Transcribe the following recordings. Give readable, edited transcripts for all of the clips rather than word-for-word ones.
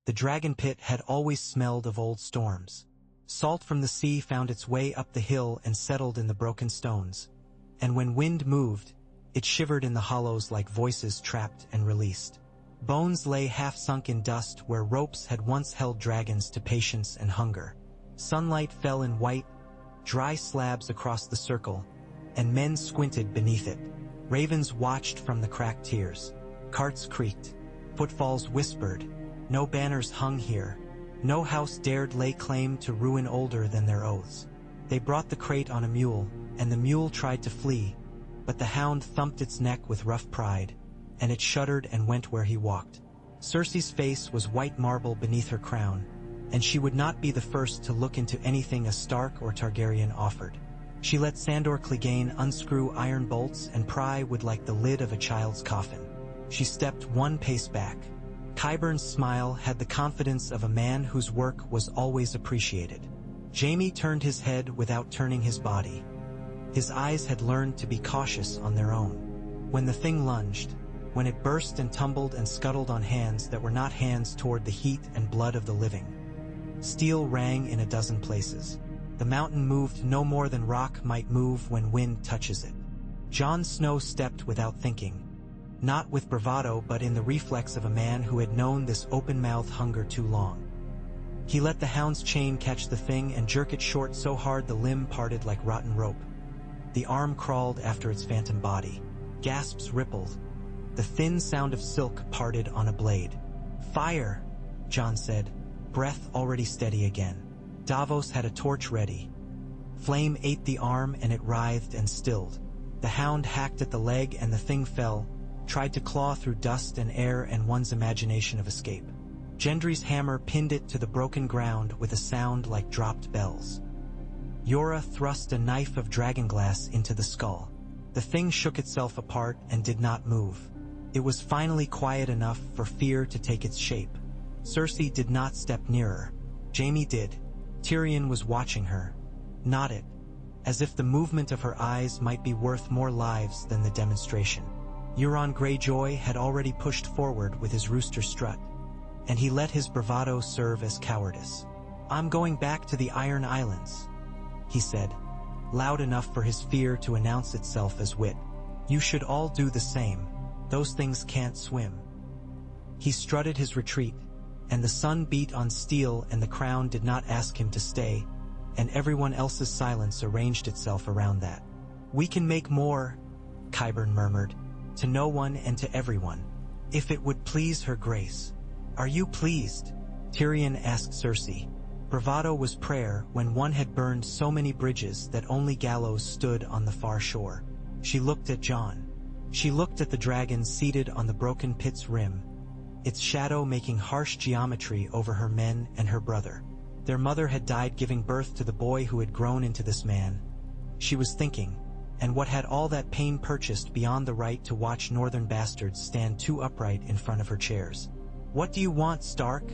The dragon pit had always smelled of old storms. Salt from the sea found its way up the hill and settled in the broken stones. And when wind moved, it shivered in the hollows like voices trapped and released. Bones lay half-sunk in dust where ropes had once held dragons to patience and hunger. Sunlight fell in white, dry slabs across the circle, and men squinted beneath it. Ravens watched from the cracked tiers. Carts creaked. Footfalls whispered. No banners hung here. No house dared lay claim to ruin older than their oaths. They brought the crate on a mule, and the mule tried to flee, but the hound thumped its neck with rough pride, and it shuddered and went where he walked. Cersei's face was white marble beneath her crown, and she would not be the first to look into anything a Stark or Targaryen offered. She let Sandor Clegane unscrew iron bolts and pry would like the lid of a child's coffin. She stepped one pace back. Qyburn's smile had the confidence of a man whose work was always appreciated. Jaime turned his head without turning his body. His eyes had learned to be cautious on their own. When the thing lunged, when it burst and tumbled and scuttled on hands that were not hands toward the heat and blood of the living, steel rang in a dozen places. The mountain moved no more than rock might move when wind touches it. Jon Snow stepped without thinking, not with bravado but in the reflex of a man who had known this open-mouthed hunger too long. He let the hound's chain catch the thing and jerk it short so hard the limb parted like rotten rope. The arm crawled after its phantom body. Gasps rippled. The thin sound of silk parted on a blade. "Fire!" Jon said, breath already steady again. Davos had a torch ready. Flame ate the arm and it writhed and stilled. The hound hacked at the leg and the thing fell, tried to claw through dust and air and one's imagination of escape. Gendry's hammer pinned it to the broken ground with a sound like dropped bells. Yora thrust a knife of dragonglass into the skull. The thing shook itself apart and did not move. It was finally quiet enough for fear to take its shape. Cersei did not step nearer. Jaime did. Tyrion was watching her. Nodded, as if the movement of her eyes might be worth more lives than the demonstration. Euron Greyjoy had already pushed forward with his rooster strut, and he let his bravado serve as cowardice. "I'm going back to the Iron Islands," he said, loud enough for his fear to announce itself as wit. "You should all do the same. Those things can't swim." He strutted his retreat, and the sun beat on steel and the crown did not ask him to stay, and everyone else's silence arranged itself around that. "We can make more," Qyburn murmured, "to no one and to everyone, if it would please her grace." "Are you pleased?" Tyrion asked Cersei. Bravado was prayer when one had burned so many bridges that only gallows stood on the far shore. She looked at Jon. She looked at the dragon seated on the broken pit's rim, its shadow making harsh geometry over her men and her brother. Their mother had died giving birth to the boy who had grown into this man. She was thinking, and what had all that pain purchased beyond the right to watch northern bastards stand too upright in front of her chairs? "What do you want, Stark?"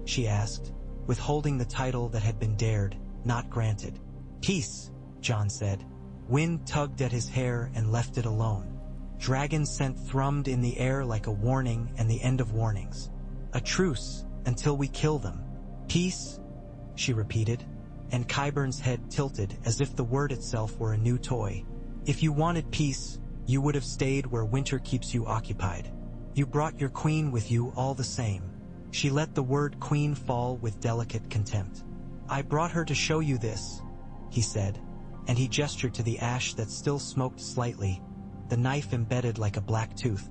she asked, withholding the title that had been dared, not granted. "Peace," Jon said. Wind tugged at his hair and left it alone. Dragon scent thrummed in the air like a warning and the end of warnings. "A truce, until we kill them." "Peace?" she repeated, and Qyburn's head tilted as if the word itself were a new toy. "If you wanted peace, you would have stayed where winter keeps you occupied. You brought your queen with you all the same." She let the word queen fall with delicate contempt. "I brought her to show you this," he said, and he gestured to the ash that still smoked slightly, the knife embedded like a black tooth.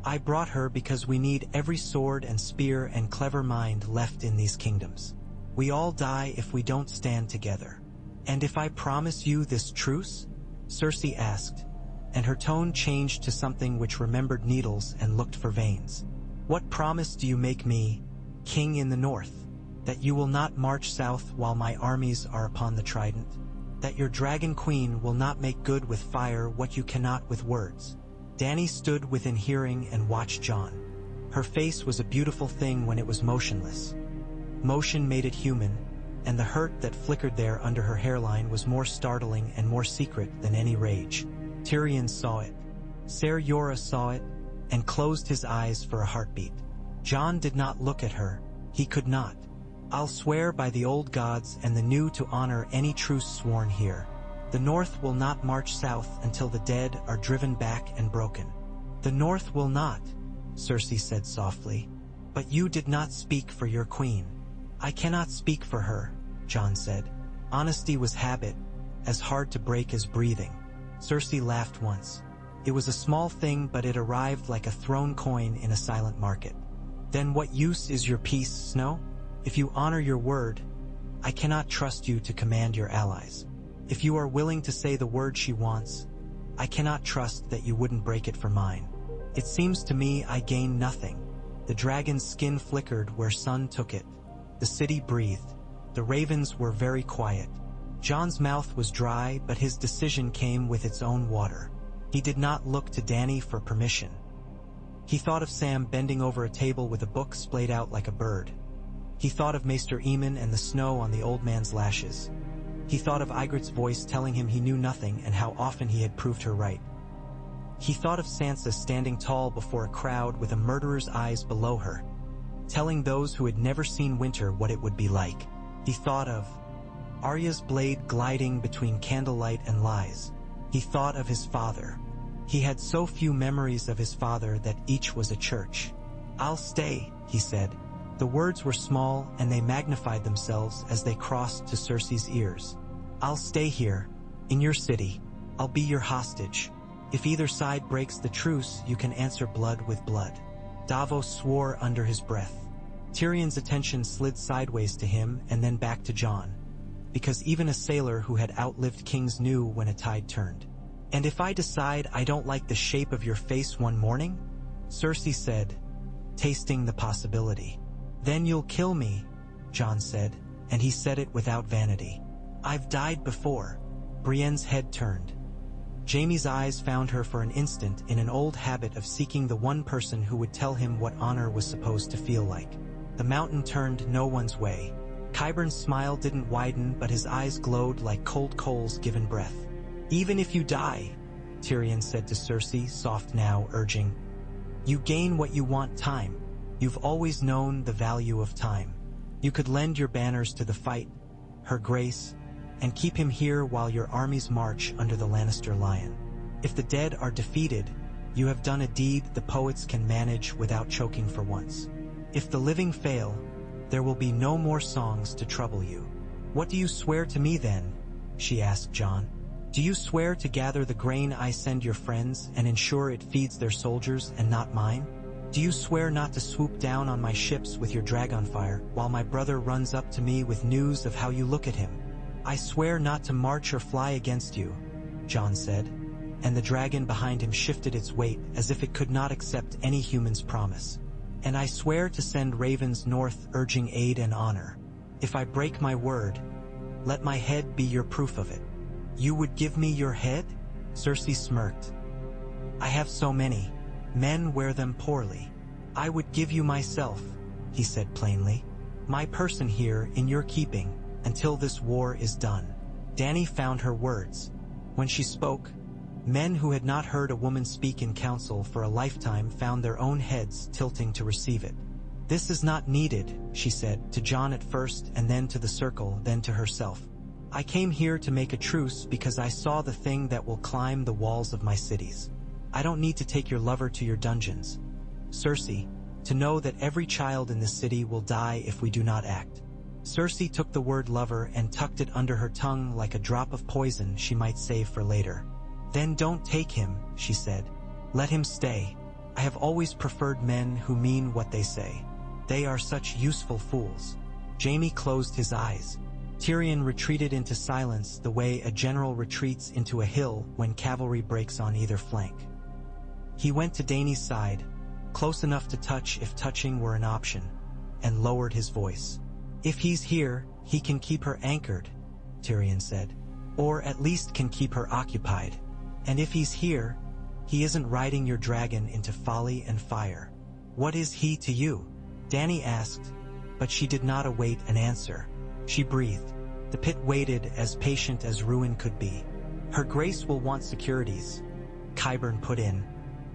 "I brought her because we need every sword and spear and clever mind left in these kingdoms. We all die if we don't stand together." "And if I promise you this truce?" Cersei asked, and her tone changed to something which remembered needles and looked for veins. "What promise do you make me, king in the north? That you will not march south while my armies are upon the Trident? That your dragon queen will not make good with fire what you cannot with words?" Dany stood within hearing and watched Jon. Her face was a beautiful thing when it was motionless. Motion made it human, and the hurt that flickered there under her hairline was more startling and more secret than any rage. Tyrion saw it. Ser Jorah saw it, and closed his eyes for a heartbeat. Jon did not look at her, He could not. I'll swear by the old gods and the new to honor any truce sworn here. The North will not march south until the dead are driven back and broken. The North will not, Cersei said softly. But you did not speak for your queen. I cannot speak for her, Jon said. Honesty was habit, as hard to break as breathing. Cersei laughed once. It was a small thing, but it arrived like a thrown coin in a silent market. Then what use is your peace, Snow? If you honor your word, I cannot trust you to command your allies. If you are willing to say the word she wants, I cannot trust that you wouldn't break it for mine. It seems to me I gain nothing. The dragon's skin flickered where sun took it. The city breathed. The ravens were very quiet. Jon's mouth was dry, but his decision came with its own water. He did not look to Dany for permission. He thought of Sam bending over a table with a book splayed out like a bird. He thought of Maester Aemon and the snow on the old man's lashes. He thought of Ygritte's voice telling him he knew nothing and how often he had proved her right. He thought of Sansa standing tall before a crowd with a murderer's eyes below her, telling those who had never seen winter what it would be like. He thought of Arya's blade gliding between candlelight and lies. He thought of his father. He had so few memories of his father that each was a church. "I'll stay," he said. The words were small and they magnified themselves as they crossed to Cersei's ears. "I'll stay here, in your city. I'll be your hostage. If either side breaks the truce, you can answer blood with blood." Davos swore under his breath. Tyrion's attention slid sideways to him and then back to Jon, because even a sailor who had outlived kings knew when a tide turned. "And if I decide I don't like the shape of your face one morning?" Cersei said, tasting the possibility. "Then you'll kill me," Jon said, and he said it without vanity. "I've died before." Brienne's head turned. Jaime's eyes found her for an instant in an old habit of seeking the one person who would tell him what honor was supposed to feel like. The mountain turned no one's way. Qyburn's smile didn't widen, but his eyes glowed like cold coals given breath. "Even if you die," Tyrion said to Cersei, soft now, urging, "you gain what you want, time. You've always known the value of time. You could lend your banners to the fight, her grace, and keep him here while your armies march under the Lannister lion. If the dead are defeated, you have done a deed the poets can manage without choking for once. If the living fail, there will be no more songs to trouble you." "What do you swear to me then?" she asked Jon. "Do you swear to gather the grain I send your friends and ensure it feeds their soldiers and not mine? Do you swear not to swoop down on my ships with your dragonfire while my brother runs up to me with news of how you look at him?" "I swear not to march or fly against you," Jon said, and the dragon behind him shifted its weight as if it could not accept any human's promise. "And I swear to send ravens north urging aid and honor. If I break my word, let my head be your proof of it." "You would give me your head?" Cersei smirked. "I have so many. Men wear them poorly. I would give you myself," he said plainly. "My person here in your keeping, until this war is done." Dany found her words. When she spoke, men who had not heard a woman speak in council for a lifetime found their own heads tilting to receive it. "This is not needed," she said, to Jon at first and then to the circle, then to herself. "I came here to make a truce because I saw the thing that will climb the walls of my cities. I don't need to take your lover to your dungeons, Cersei, to know that every child in this city will die if we do not act." Cersei took the word lover and tucked it under her tongue like a drop of poison she might save for later. "Then don't take him," she said. "Let him stay. I have always preferred men who mean what they say. They are such useful fools." Jaime closed his eyes. Tyrion retreated into silence the way a general retreats into a hill when cavalry breaks on either flank. He went to Dany's side, close enough to touch if touching were an option, and lowered his voice. "If he's here, he can keep her anchored," Tyrion said. "Or at least can keep her occupied. And if he's here, he isn't riding your dragon into folly and fire." "What is he to you?" Dany asked, but she did not await an answer. She breathed. The pit waited, as patient as ruin could be. "Her grace will want securities," Qyburn put in,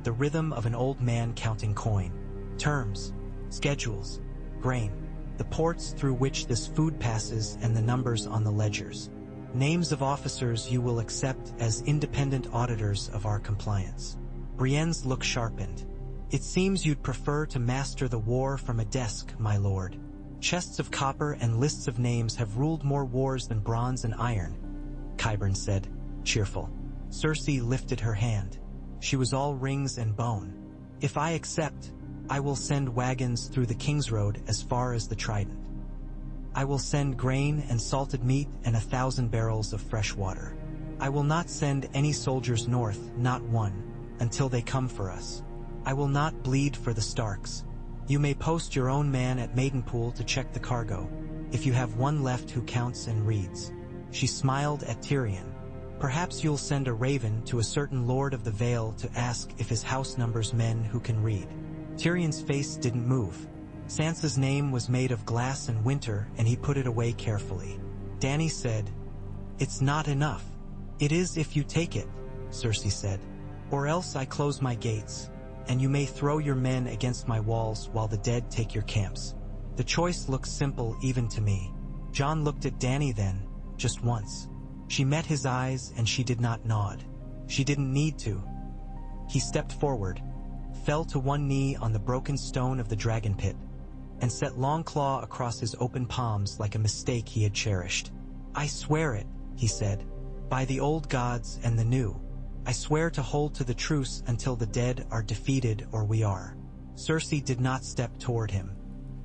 the rhythm of an old man counting coin. "Terms, schedules, grain. the ports through which this food passes, and the numbers on the ledgers. Names of officers you will accept as independent auditors of our compliance." Brienne's look sharpened. "It seems you'd prefer to master the war from a desk, my lord. Chests of copper and lists of names have ruled more wars than bronze and iron," Qyburn said, cheerful. Cersei lifted her hand. She was all rings and bone. "If I accept, I will send wagons through the King's Road as far as the Trident. I will send grain and salted meat and 1,000 barrels of fresh water. I will not send any soldiers north, not one, until they come for us. I will not bleed for the Starks. You may post your own man at Maidenpool to check the cargo, if you have one left who counts and reads." She smiled at Tyrion. "Perhaps you'll send a raven to a certain lord of the Vale to ask if his house numbers men who can read." Tyrion's face didn't move. Sansa's name was made of glass and winter, and he put it away carefully. Dany said, "It's not enough." "It is if you take it," Cersei said. "Or else I close my gates, and you may throw your men against my walls while the dead take your camps. The choice looks simple even to me." Jon looked at Dany then, just once. She met his eyes and she did not nod. She didn't need to. He stepped forward, fell to one knee on the broken stone of the Dragonpit, and set Longclaw across his open palms like a mistake he had cherished. "I swear it," he said, "by the old gods and the new. I swear to hold to the truce until the dead are defeated or we are." Cersei did not step toward him.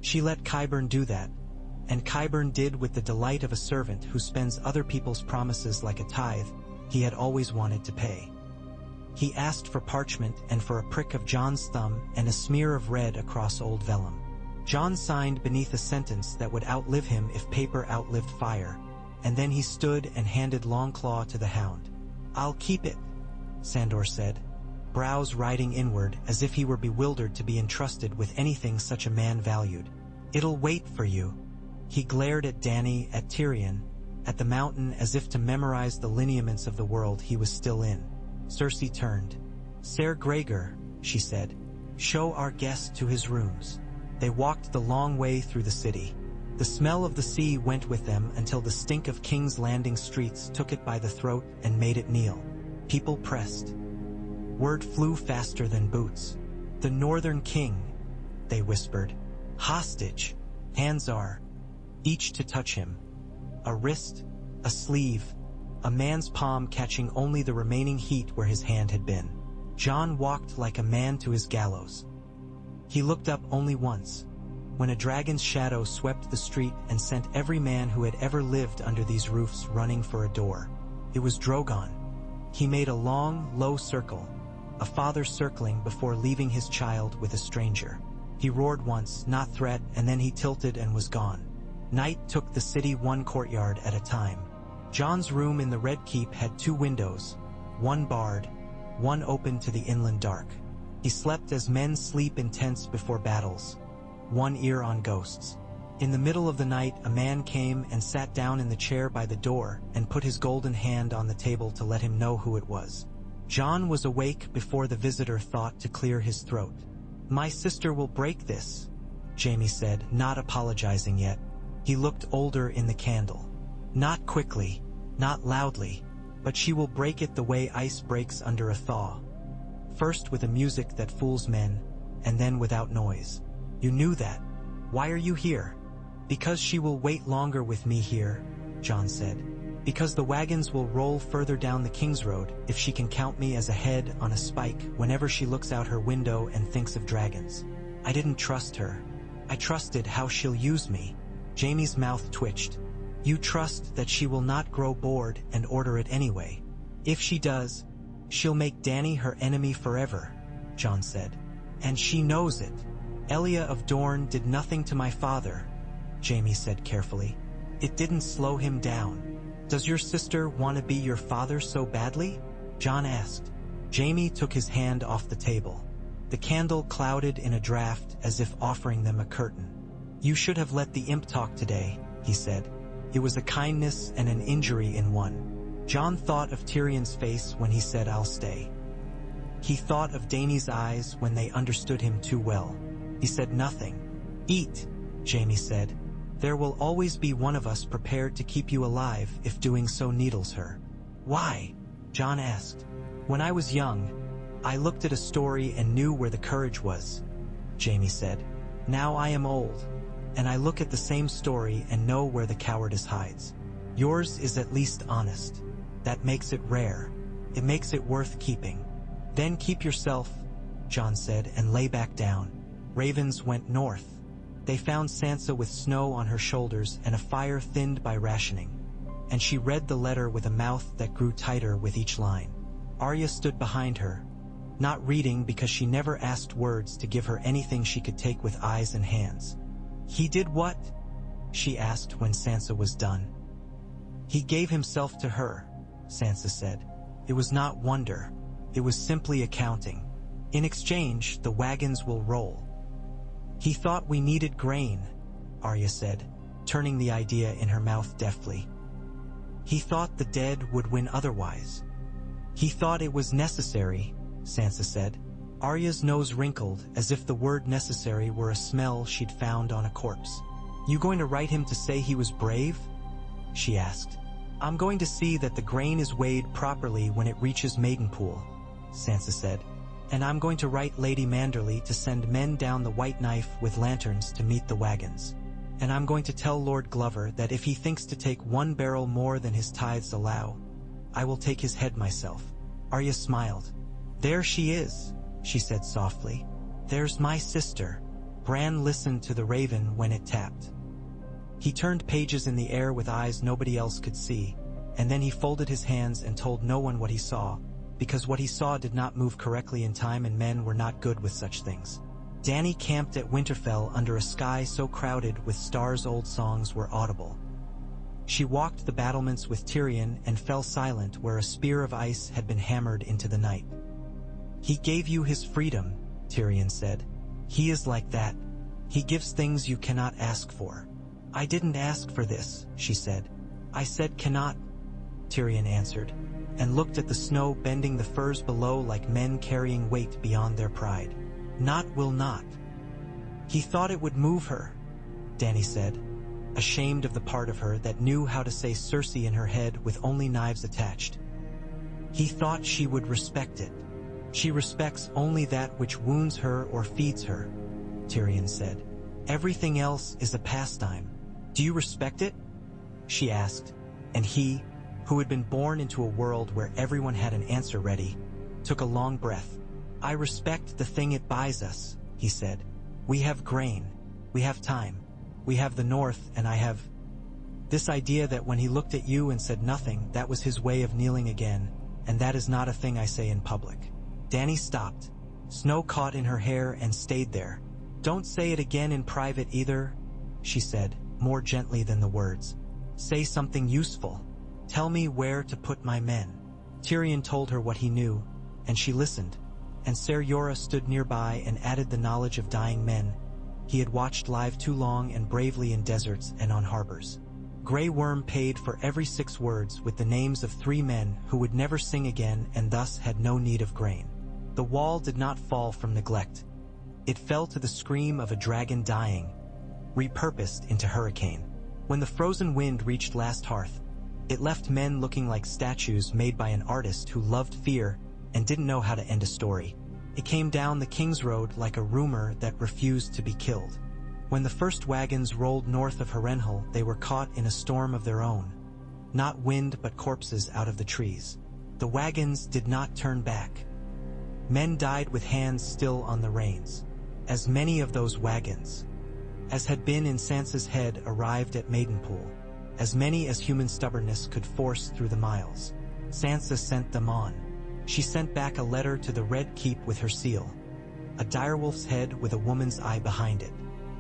She let Qyburn do that, and Qyburn did with the delight of a servant who spends other people's promises like a tithe he had always wanted to pay. He asked for parchment and for a prick of Jon's thumb and a smear of red across old vellum. Jon signed beneath a sentence that would outlive him if paper outlived fire, and then he stood and handed Longclaw to the Hound. "I'll keep it," Sandor said, brows riding inward as if he were bewildered to be entrusted with anything such a man valued. "It'll wait for you." He glared at Dany, at Tyrion, at the mountain as if to memorize the lineaments of the world he was still in. Cersei turned. "Ser Gregor," she said, "show our guest to his rooms." They walked the long way through the city. The smell of the sea went with them until the stink of King's Landing streets took it by the throat and made it kneel. People pressed. Word flew faster than boots. "The Northern King," they whispered. "Hostage. Hands are each to touch him. A wrist, a sleeve, a man's palm catching only the remaining heat where his hand had been. Jon walked like a man to his gallows. He looked up only once, when a dragon's shadow swept the street and sent every man who had ever lived under these roofs running for a door. It was Drogon. He made a long, low circle, a father circling before leaving his child with a stranger. He roared once, not threat, and then he tilted and was gone. Night took the city one courtyard at a time. Jon's room in the Red Keep had 2 windows, one barred, one open to the inland dark. He slept as men sleep in tents before battles, one ear on ghosts. In the middle of the night, a man came and sat down in the chair by the door and put his golden hand on the table to let him know who it was. Jon was awake before the visitor thought to clear his throat. "My sister will break this," Jaime said, not apologizing yet. He looked older in the candle. "Not quickly, not loudly, but she will break it the way ice breaks under a thaw. First with a music that fools men, and then without noise. You knew that. Why are you here?" "Because she will wait longer with me here," Jon said. "Because the wagons will roll further down the King's Road if she can count me as a head on a spike whenever she looks out her window and thinks of dragons. I didn't trust her. I trusted how she'll use me." Jaime's mouth twitched. "You trust that she will not grow bored and order it anyway. If she does, she'll make Dany her enemy forever," Jon said. "And she knows it." "Elia of Dorne did nothing to my father," Jaime said carefully. "It didn't slow him down." "Does your sister want to be your father so badly?" Jon asked. Jaime took his hand off the table. The candle clouded in a draft as if offering them a curtain. "You should have let the imp talk today," he said. "It was a kindness and an injury in one." Jon thought of Tyrion's face when he said, "I'll stay." He thought of Dany's eyes when they understood him too well. He said nothing. "Eat," Jaime said, There will always be one of us prepared to keep you alive if doing so needles her. Why? Jon asked. When I was young, I looked at a story and knew where the courage was, Jaime said. Now I am old, and I look at the same story and know where the cowardice hides. Yours is at least honest. That makes it rare. It makes it worth keeping. Then keep yourself, Jon said, and lay back down. Ravens went north. They found Sansa with snow on her shoulders and a fire thinned by rationing. And she read the letter with a mouth that grew tighter with each line. Arya stood behind her, not reading because she never asked words to give her anything she could take with eyes and hands. He did what? She asked when Sansa was done. He gave himself to her, Sansa said. It was not wonder. It was simply accounting. In exchange, the wagons will roll. He thought we needed grain, Arya said, turning the idea in her mouth deftly. He thought the dead would win otherwise. He thought it was necessary, Sansa said. Arya's nose wrinkled as if the word necessary were a smell she'd found on a corpse. You going to write him to say he was brave? She asked. I'm going to see that the grain is weighed properly when it reaches Maidenpool, Sansa said. And I'm going to write Lady Manderly to send men down the White Knife with lanterns to meet the wagons. And I'm going to tell Lord Glover that if he thinks to take 1 barrel more than his tithes allow, I will take his head myself. Arya smiled. There she is, she said softly. There's my sister. Bran listened to the raven when it tapped. He turned pages in the air with eyes nobody else could see, and then he folded his hands and told no one what he saw, because what he saw did not move correctly in time and men were not good with such things. Dany camped at Winterfell under a sky so crowded with stars old songs were audible. She walked the battlements with Tyrion and fell silent where a spear of ice had been hammered into the night. He gave you his freedom, Tyrion said. He is like that. He gives things you cannot ask for. I didn't ask for this, she said. I said cannot, Tyrion answered, and looked at the snow bending the firs below like men carrying weight beyond their pride. Not will not. He thought it would move her, Dany said, ashamed of the part of her that knew how to say Cersei in her head with only knives attached. He thought she would respect it. She respects only that which wounds her or feeds her, Tyrion said. Everything else is a pastime. Do you respect it? She asked, and he, who had been born into a world where everyone had an answer ready, took a long breath. I respect the thing it buys us, he said. We have grain. We have time. We have the North, and I have... This idea that when he looked at you and said nothing, that was his way of kneeling again, and that is not a thing I say in public. Dany stopped. Snow caught in her hair and stayed there. Don't say it again in private either, she said, more gently than the words. Say something useful. Tell me where to put my men. Tyrion told her what he knew, and she listened, and Ser Jorah stood nearby and added the knowledge of dying men. He had watched live too long and bravely in deserts and on harbors. Grey Worm paid for every 6 words with the names of 3 men who would never sing again and thus had no need of grain. The wall did not fall from neglect. It fell to the scream of a dragon dying, repurposed into hurricane. When the frozen wind reached Last Hearth, it left men looking like statues made by an artist who loved fear and didn't know how to end a story. It came down the King's Road like a rumor that refused to be killed. When the first wagons rolled north of Harrenhal, they were caught in a storm of their own. Not wind, but corpses out of the trees. The wagons did not turn back. Men died with hands still on the reins. As many of those wagons as had been in Sansa's head arrived at Maidenpool, as many as human stubbornness could force through the miles. Sansa sent them on. She sent back a letter to the Red Keep with her seal, a direwolf's head with a woman's eye behind it.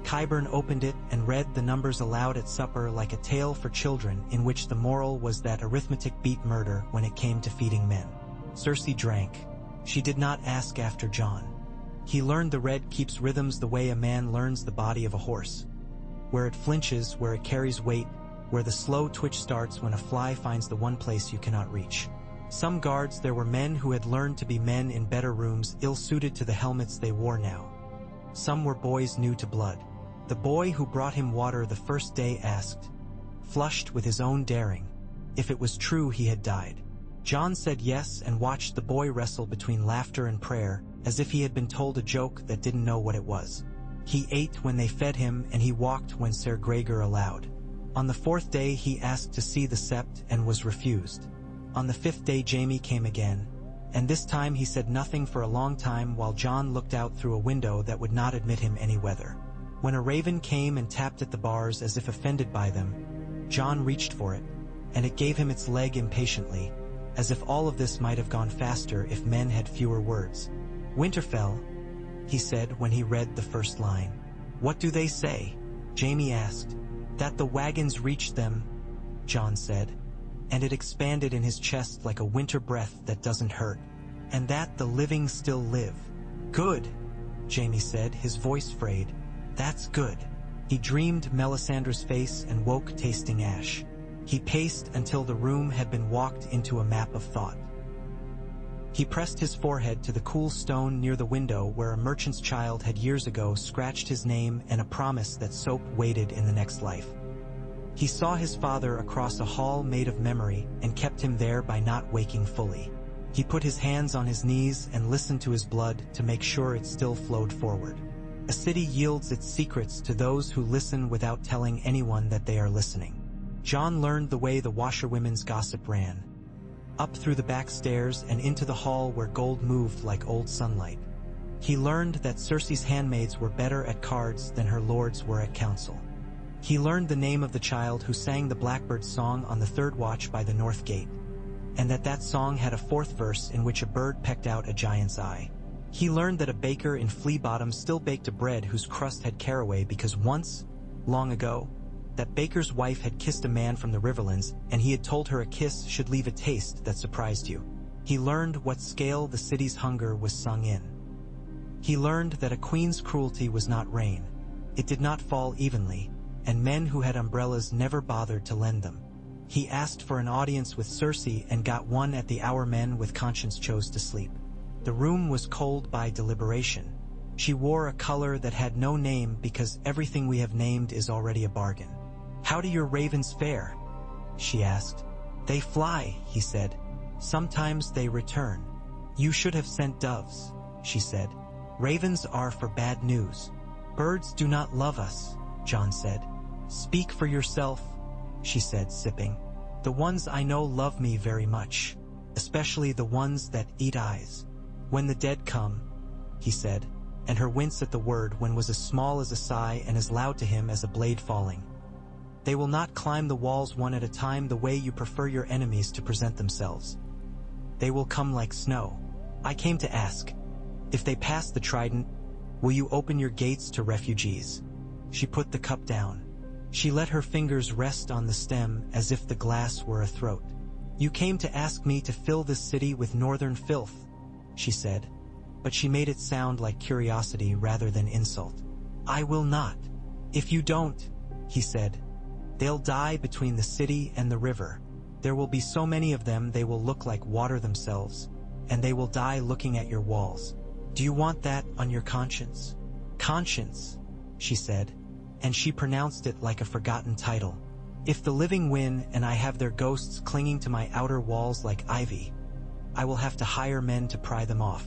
Qyburn opened it and read the numbers aloud at supper like a tale for children in which the moral was that arithmetic beat murder when it came to feeding men. Cersei drank. She did not ask after Jon. He learned the Red Keep's rhythms the way a man learns the body of a horse, where it flinches, where it carries weight, where the slow twitch starts when a fly finds the one place you cannot reach. Some guards there were men who had learned to be men in better rooms, ill-suited to the helmets they wore now. Some were boys new to blood. The boy who brought him water the first day asked, flushed with his own daring, if it was true he had died. Jon said yes and watched the boy wrestle between laughter and prayer, as if he had been told a joke that didn't know what it was. He ate when they fed him, and he walked when Ser Gregor allowed. On the 4th day he asked to see the sept and was refused. On the 5th day Jaime came again, and this time he said nothing for a long time while Jon looked out through a window that would not admit him any weather. When a raven came and tapped at the bars as if offended by them, Jon reached for it, and it gave him its leg impatiently, as if all of this might have gone faster if men had fewer words. Winterfell, he said when he read the first line. What do they say? Jaime asked. That the wagons reached them, Jon said, and it expanded in his chest like a winter breath that doesn't hurt, and that the living still live. Good, Jaime said, his voice frayed. That's good. He dreamed Melisandre's face and woke tasting ash. He paced until the room had been walked into a map of thought. He pressed his forehead to the cool stone near the window where a merchant's child had years ago scratched his name and a promise that soap waited in the next life. He saw his father across a hall made of memory and kept him there by not waking fully. He put his hands on his knees and listened to his blood to make sure it still flowed forward. A city yields its secrets to those who listen without telling anyone that they are listening. Jon learned the way the washerwomen's gossip ran. Up through the back stairs and into the hall where gold moved like old sunlight. He learned that Cersei's handmaids were better at cards than her lords were at council. He learned the name of the child who sang the Blackbird song on the 3rd watch by the North Gate, and that song had a 4th verse in which a bird pecked out a giant's eye. He learned that a baker in Flea Bottom still baked a bread whose crust had caraway because once, long ago, that baker's wife had kissed a man from the Riverlands, and he had told her a kiss should leave a taste that surprised you. He learned what scale the city's hunger was sung in. He learned that a queen's cruelty was not rain. It did not fall evenly, and men who had umbrellas never bothered to lend them. He asked for an audience with Cersei and got one at the hour men with conscience chose to sleep. The room was cold by deliberation. She wore a color that had no name because everything we have named is already a bargain. How do your ravens fare? She asked. They fly, he said. Sometimes they return. You should have sent doves, she said. Ravens are for bad news. Birds do not love us, Jon said. Speak for yourself, she said, sipping. The ones I know love me very much, especially the ones that eat eyes. When the dead come, he said, and her wince at the word when was as small as a sigh and as loud to him as a blade falling. They will not climb the walls one at a time the way you prefer your enemies to present themselves. They will come like snow. I came to ask, if they pass the trident, will you open your gates to refugees? She put the cup down. She let her fingers rest on the stem as if the glass were a throat. You came to ask me to fill this city with northern filth, she said, but she made it sound like curiosity rather than insult. I will not. If you don't, he said, they'll die between the city and the river. There will be so many of them they will look like water themselves, and they will die looking at your walls. Do you want that on your conscience? Conscience, she said, and she pronounced it like a forgotten title. If the living win and I have their ghosts clinging to my outer walls like ivy, I will have to hire men to pry them off.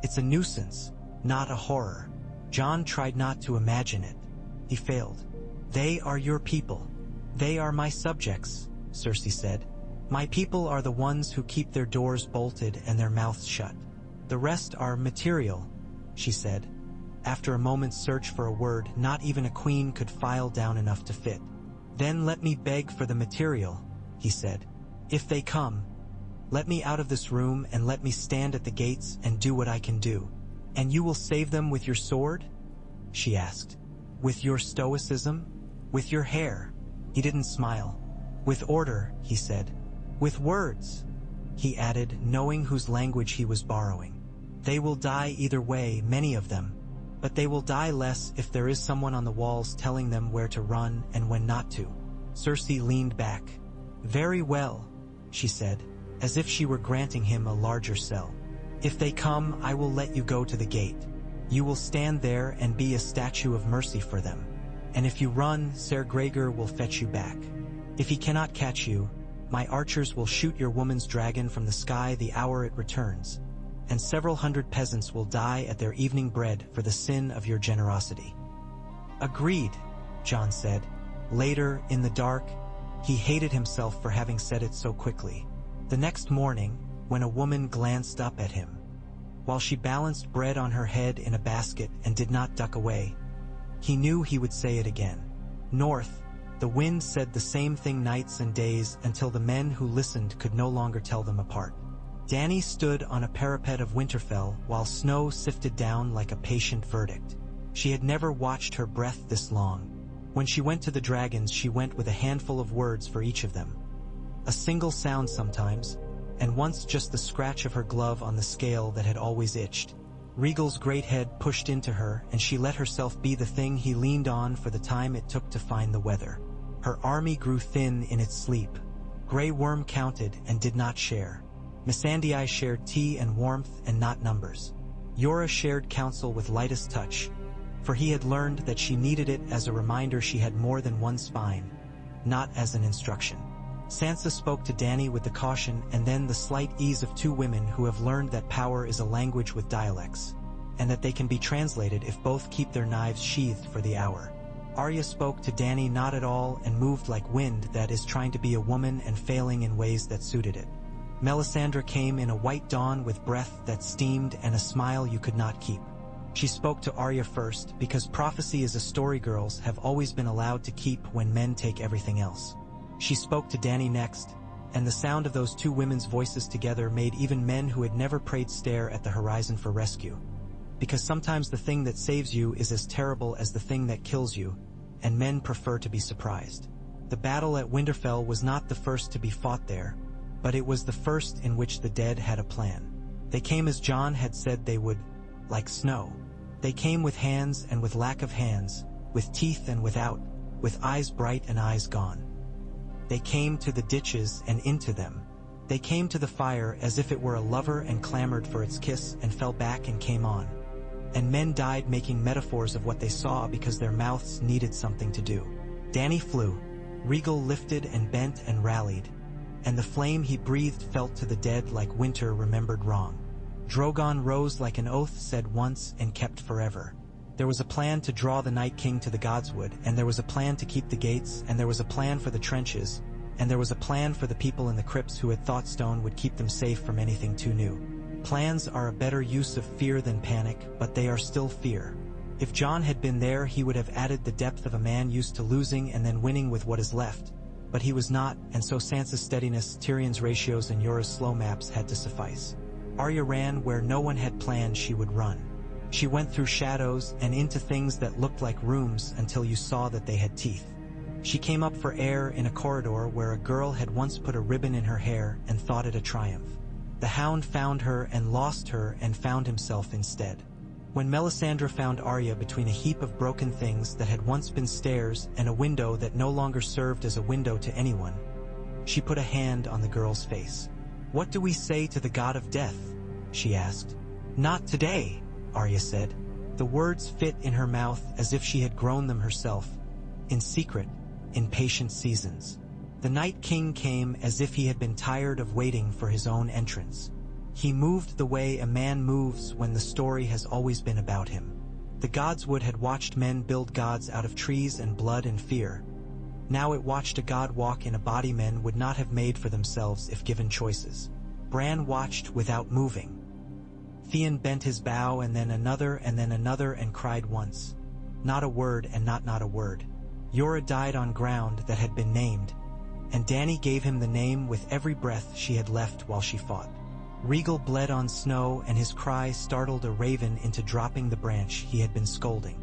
It's a nuisance, not a horror. Jon tried not to imagine it. He failed. They are your people. They are my subjects, Cersei said. My people are the ones who keep their doors bolted and their mouths shut. The rest are material, she said. After a moment's search for a word, not even a queen could file down enough to fit. Then let me beg for the material, he said. If they come, let me out of this room and let me stand at the gates and do what I can do. And you will save them with your sword? She asked. With your stoicism? With your hair? He didn't smile. With order, he said. With words, he added, knowing whose language he was borrowing. They will die either way, many of them, but they will die less if there is someone on the walls telling them where to run and when not to. Cersei leaned back. Very well, she said, as if she were granting him a larger cell. If they come, I will let you go to the gate. You will stand there and be a statue of mercy for them. And if you run, Ser Gregor will fetch you back. If he cannot catch you, my archers will shoot your woman's dragon from the sky the hour it returns, and several hundred peasants will die at their evening bread for the sin of your generosity." "Agreed," Jon said. Later, in the dark, he hated himself for having said it so quickly. The next morning, when a woman glanced up at him, while she balanced bread on her head in a basket and did not duck away, he knew he would say it again. North, the wind said the same thing nights and days until the men who listened could no longer tell them apart. Dany stood on a parapet of Winterfell while snow sifted down like a patient verdict. She had never watched her breath this long. When she went to the dragons, she went with a handful of words for each of them. A single sound sometimes, and once just the scratch of her glove on the scale that had always itched. Rhaegal's great head pushed into her, and she let herself be the thing he leaned on for the time it took to find the weather. Her army grew thin in its sleep. Grey Worm counted and did not share. Missandei shared tea and warmth and not numbers. Yora shared counsel with lightest touch, for he had learned that she needed it as a reminder she had more than one spine, not as an instruction. Sansa spoke to Dany with the caution and then the slight ease of two women who have learned that power is a language with dialects, and that they can be translated if both keep their knives sheathed for the hour. Arya spoke to Dany not at all and moved like wind that is trying to be a woman and failing in ways that suited it. Melisandre came in a white dawn with breath that steamed and a smile you could not keep. She spoke to Arya first because prophecy is a story girls have always been allowed to keep when men take everything else. She spoke to Dany next, and the sound of those two women's voices together made even men who had never prayed stare at the horizon for rescue. Because sometimes the thing that saves you is as terrible as the thing that kills you, and men prefer to be surprised. The battle at Winterfell was not the first to be fought there, but it was the first in which the dead had a plan. They came as Jon had said they would, like snow. They came with hands and with lack of hands, with teeth and without, with eyes bright and eyes gone. They came to the ditches and into them. They came to the fire as if it were a lover and clamored for its kiss and fell back and came on. And men died making metaphors of what they saw because their mouths needed something to do. Dany flew. Rhaegal lifted and bent and rallied, and the flame he breathed felt to the dead like winter remembered wrong. Drogon rose like an oath said once and kept forever. There was a plan to draw the Night King to the Godswood, and there was a plan to keep the gates, and there was a plan for the trenches, and there was a plan for the people in the crypts who had thought stone would keep them safe from anything too new. Plans are a better use of fear than panic, but they are still fear. If Jon had been there, he would have added the depth of a man used to losing and then winning with what is left. But he was not, and so Sansa's steadiness, Tyrion's ratios, and Yora's slow maps had to suffice. Arya ran where no one had planned she would run. She went through shadows and into things that looked like rooms until you saw that they had teeth. She came up for air in a corridor where a girl had once put a ribbon in her hair and thought it a triumph. The Hound found her and lost her and found himself instead. When Melisandre found Arya between a heap of broken things that had once been stairs and a window that no longer served as a window to anyone, she put a hand on the girl's face. "What do we say to the god of death?" she asked. "Not today," Arya said. The words fit in her mouth as if she had grown them herself, in secret, in patient seasons. The Night King came as if he had been tired of waiting for his own entrance. He moved the way a man moves when the story has always been about him. The Godswood had watched men build gods out of trees and blood and fear. Now it watched a god walk in a body men would not have made for themselves if given choices. Bran watched without moving. Theon bent his bow and then another and cried once. Not a word and not a word. Yora died on ground that had been named, and Dany gave him the name with every breath she had left while she fought. Rhaegal bled on snow and his cry startled a raven into dropping the branch he had been scolding.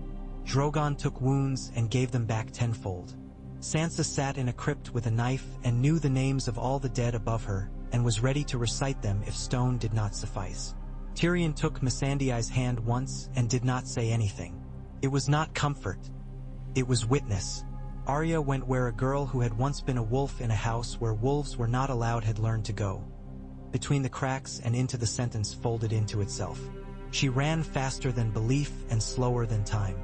Drogon took wounds and gave them back tenfold. Sansa sat in a crypt with a knife and knew the names of all the dead above her and was ready to recite them if stone did not suffice. Tyrion took Missandei's hand once and did not say anything. It was not comfort. It was witness. Arya went where a girl who had once been a wolf in a house where wolves were not allowed had learned to go. Between the cracks and into the sentence folded into itself. She ran faster than belief and slower than time.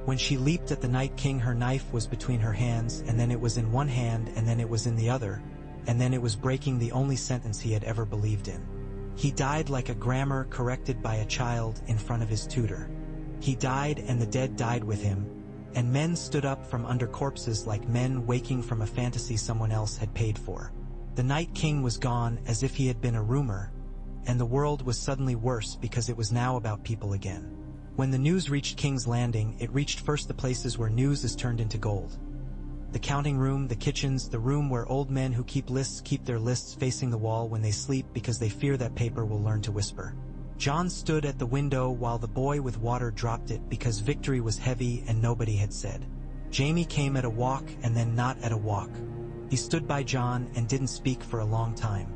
When she leaped at the Night King, her knife was between her hands, and then it was in one hand, and then it was in the other, and then it was breaking the only sentence he had ever believed in. He died like a grammar corrected by a child in front of his tutor. He died, and the dead died with him, and men stood up from under corpses like men waking from a fantasy someone else had paid for. The Night King was gone as if he had been a rumor, and the world was suddenly worse because it was now about people again. When the news reached King's Landing, it reached first the places where news is turned into gold. The counting room, the kitchens, the room where old men who keep lists keep their lists facing the wall when they sleep because they fear that paper will learn to whisper. John stood at the window while the boy with water dropped it because victory was heavy and nobody had said. Jaime came at a walk and then not at a walk. He stood by John and didn't speak for a long time.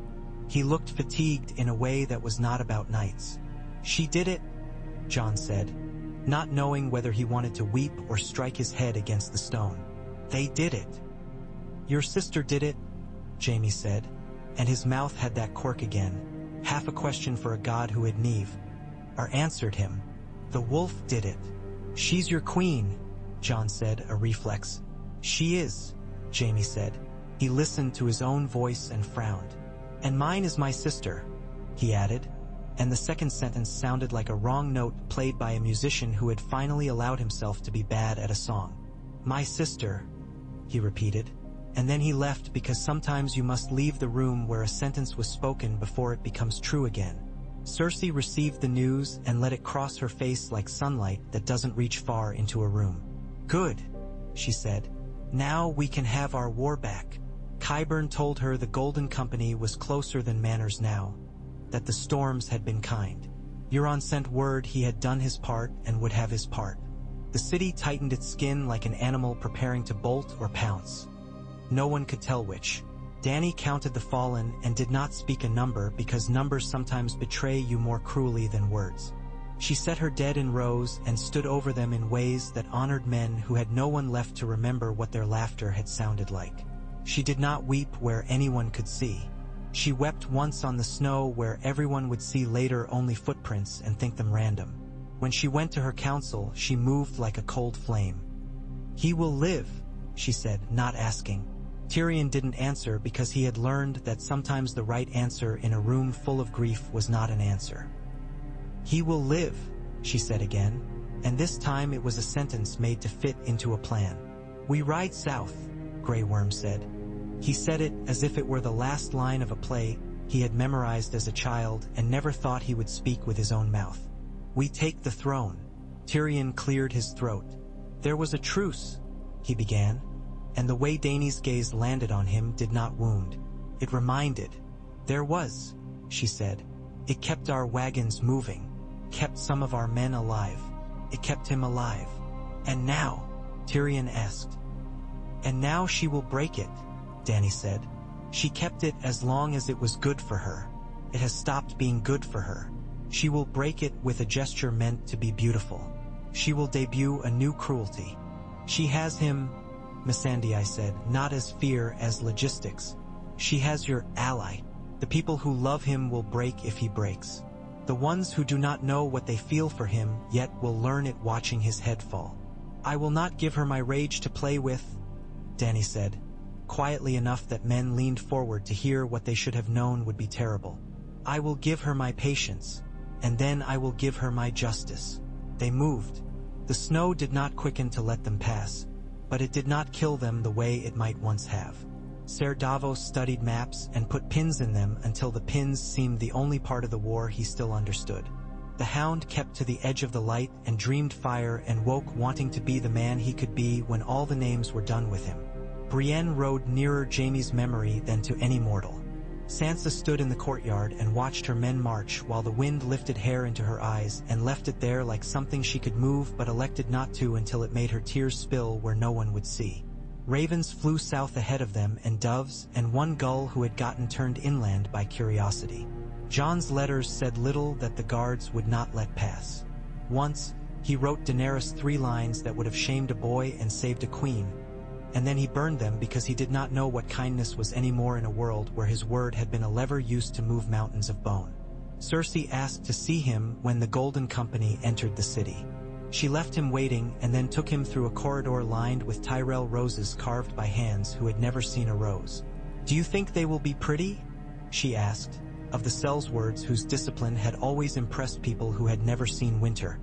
He looked fatigued in a way that was not about knights. "She did it," John said, not knowing whether he wanted to weep or strike his head against the stone. "They did it." "Your sister did it," Jaime said, and his mouth had that quirk again, half a question for a god who had answered him. "The wolf did it." "She's your queen," John said, a reflex. "She is," Jaime said. He listened to his own voice and frowned. "And mine is my sister," he added, and the second sentence sounded like a wrong note played by a musician who had finally allowed himself to be bad at a song. "My sister," he repeated, and then he left because sometimes you must leave the room where a sentence was spoken before it becomes true again. Cersei received the news and let it cross her face like sunlight that doesn't reach far into a room. "Good," she said. "Now we can have our war back." Qyburn told her the Golden Company was closer than Manners now, that the storms had been kind. Euron sent word he had done his part and would have his part. The city tightened its skin like an animal preparing to bolt or pounce. No one could tell which. Dany counted the fallen and did not speak a number because numbers sometimes betray you more cruelly than words. She set her dead in rows and stood over them in ways that honored men who had no one left to remember what their laughter had sounded like. She did not weep where anyone could see. She wept once on the snow where everyone would see later only footprints and think them random. When she went to her council, she moved like a cold flame. "He will live," she said, not asking. Tyrion didn't answer because he had learned that sometimes the right answer in a room full of grief was not an answer. "He will live," she said again, and this time it was a sentence made to fit into a plan. "We ride south," Grey Worm said. He said it as if it were the last line of a play he had memorized as a child and never thought he would speak with his own mouth. "We take the throne." Tyrion cleared his throat. "There was a truce," he began, and the way Dany's gaze landed on him did not wound. It reminded. "There was," she said. "It kept our wagons moving, kept some of our men alive. It kept him alive. And now?" Tyrion asked. "And now she will break it," Dany said. "She kept it as long as it was good for her. It has stopped being good for her. She will break it with a gesture meant to be beautiful. She will debut a new cruelty. She has him," Missandei said, "not as fear as logistics. She has your ally. The people who love him will break if he breaks. The ones who do not know what they feel for him yet will learn it watching his head fall. I will not give her my rage to play with," Dany said, quietly enough that men leaned forward to hear what they should have known would be terrible. "I will give her my patience, and then I will give her my justice." They moved. The snow did not quicken to let them pass, but it did not kill them the way it might once have. Ser Davos studied maps and put pins in them until the pins seemed the only part of the war he still understood. The Hound kept to the edge of the light and dreamed fire and woke wanting to be the man he could be when all the names were done with him. Brienne rode nearer Jaime's memory than to any mortal. Sansa stood in the courtyard and watched her men march while the wind lifted hair into her eyes and left it there like something she could move but elected not to until it made her tears spill where no one would see. Ravens flew south ahead of them and doves, and one gull who had gotten turned inland by curiosity. Jon's letters said little that the guards would not let pass. Once, he wrote Daenerys 3 lines that would have shamed a boy and saved a queen, and then he burned them because he did not know what kindness was anymore in a world where his word had been a lever used to move mountains of bone. Cersei asked to see him when the Golden Company entered the city. She left him waiting and then took him through a corridor lined with Tyrell roses carved by hands who had never seen a rose. "Do you think they will be pretty?" she asked, of the cell's words whose discipline had always impressed people who had never seen winter.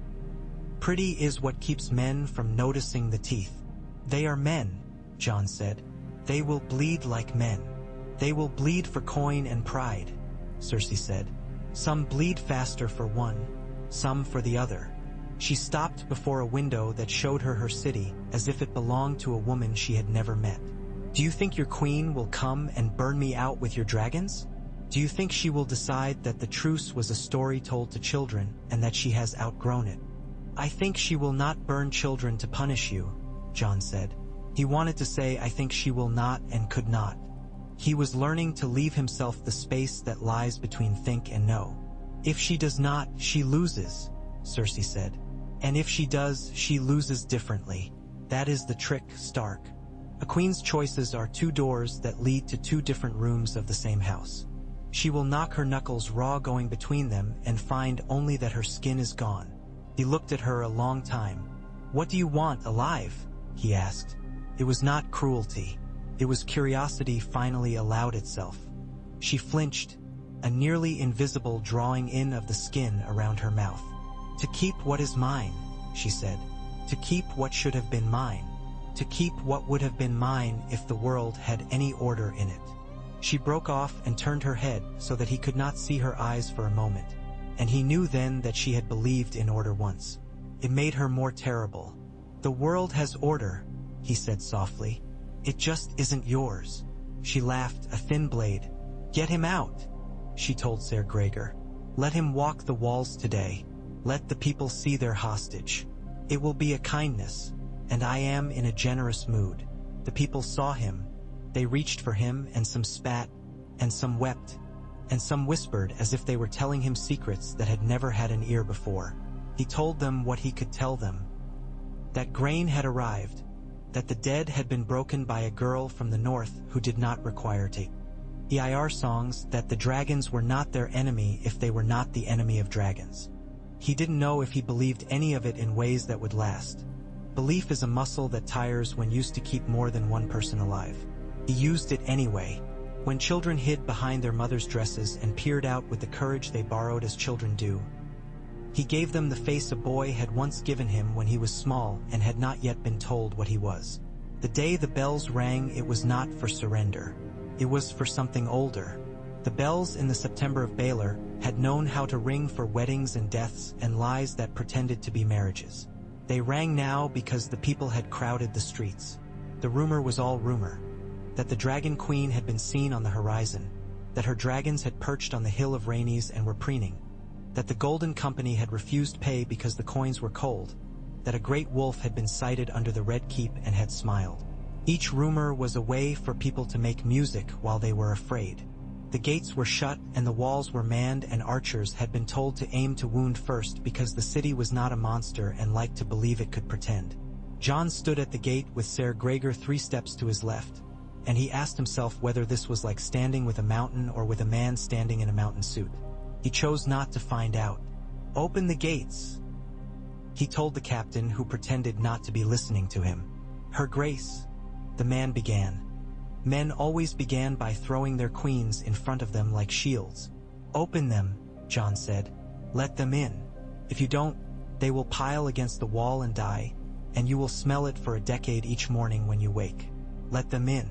"Pretty is what keeps men from noticing the teeth." "They are men," Jon said. "They will bleed like men. They will bleed for coin and pride," Cersei said. "Some bleed faster for one, some for the other." She stopped before a window that showed her city as if it belonged to a woman she had never met. "Do you think your queen will come and burn me out with your dragons? Do you think she will decide that the truce was a story told to children and that she has outgrown it?" "I think she will not burn children to punish you," Jon said. He wanted to say "I think she will not" and could not. He was learning to leave himself the space that lies between think and know. "If she does not, she loses," Cersei said. "And if she does, she loses differently. That is the trick, Stark. A queen's choices are two doors that lead to two different rooms of the same house. She will knock her knuckles raw going between them and find only that her skin is gone." He looked at her a long time. "What do you want, alive?" he asked. It was not cruelty. It was curiosity finally allowed itself. She flinched, a nearly invisible drawing in of the skin around her mouth. "To keep what is mine," she said. "To keep what should have been mine. To keep what would have been mine if the world had any order in it." She broke off and turned her head so that he could not see her eyes for a moment, and he knew then that she had believed in order once. It made her more terrible. "The world has order," he said softly. "It just isn't yours." She laughed, a thin blade. "Get him out," she told Ser Gregor. "Let him walk the walls today. Let the people see their hostage. It will be a kindness, and I am in a generous mood." The people saw him. They reached for him, and some spat, and some wept, and some whispered as if they were telling him secrets that had never had an ear before. He told them what he could tell them. That grain had arrived, that the dead had been broken by a girl from the north who did not require EIR songs, that the dragons were not their enemy if they were not the enemy of dragons. He didn't know if he believed any of it in ways that would last. Belief is a muscle that tires when used to keep more than one person alive. He used it anyway. When children hid behind their mothers' dresses and peered out with the courage they borrowed as children do, he gave them the face a boy had once given him when he was small and had not yet been told what he was. The day the bells rang, it was not for surrender. It was for something older. The bells in the September of Baelor had known how to ring for weddings and deaths and lies that pretended to be marriages. They rang now because the people had crowded the streets. The rumor was all rumor. That the Dragon Queen had been seen on the horizon. That her dragons had perched on the hill of Rhaenys and were preening. That the Golden Company had refused pay because the coins were cold. That a great wolf had been sighted under the Red Keep and had smiled. Each rumor was a way for people to make music while they were afraid. The gates were shut and the walls were manned, and archers had been told to aim to wound first because the city was not a monster and liked to believe it could pretend. Jon stood at the gate with Ser Gregor 3 steps to his left, and he asked himself whether this was like standing with a mountain or with a man standing in a mountain suit. He chose not to find out. "Open the gates," he told the captain, who pretended not to be listening to him. "Her Grace," the man began. Men always began by throwing their queens in front of them like shields. "Open them," Jon said. "Let them in. If you don't, they will pile against the wall and die, and you will smell it for a decade each morning when you wake. Let them in.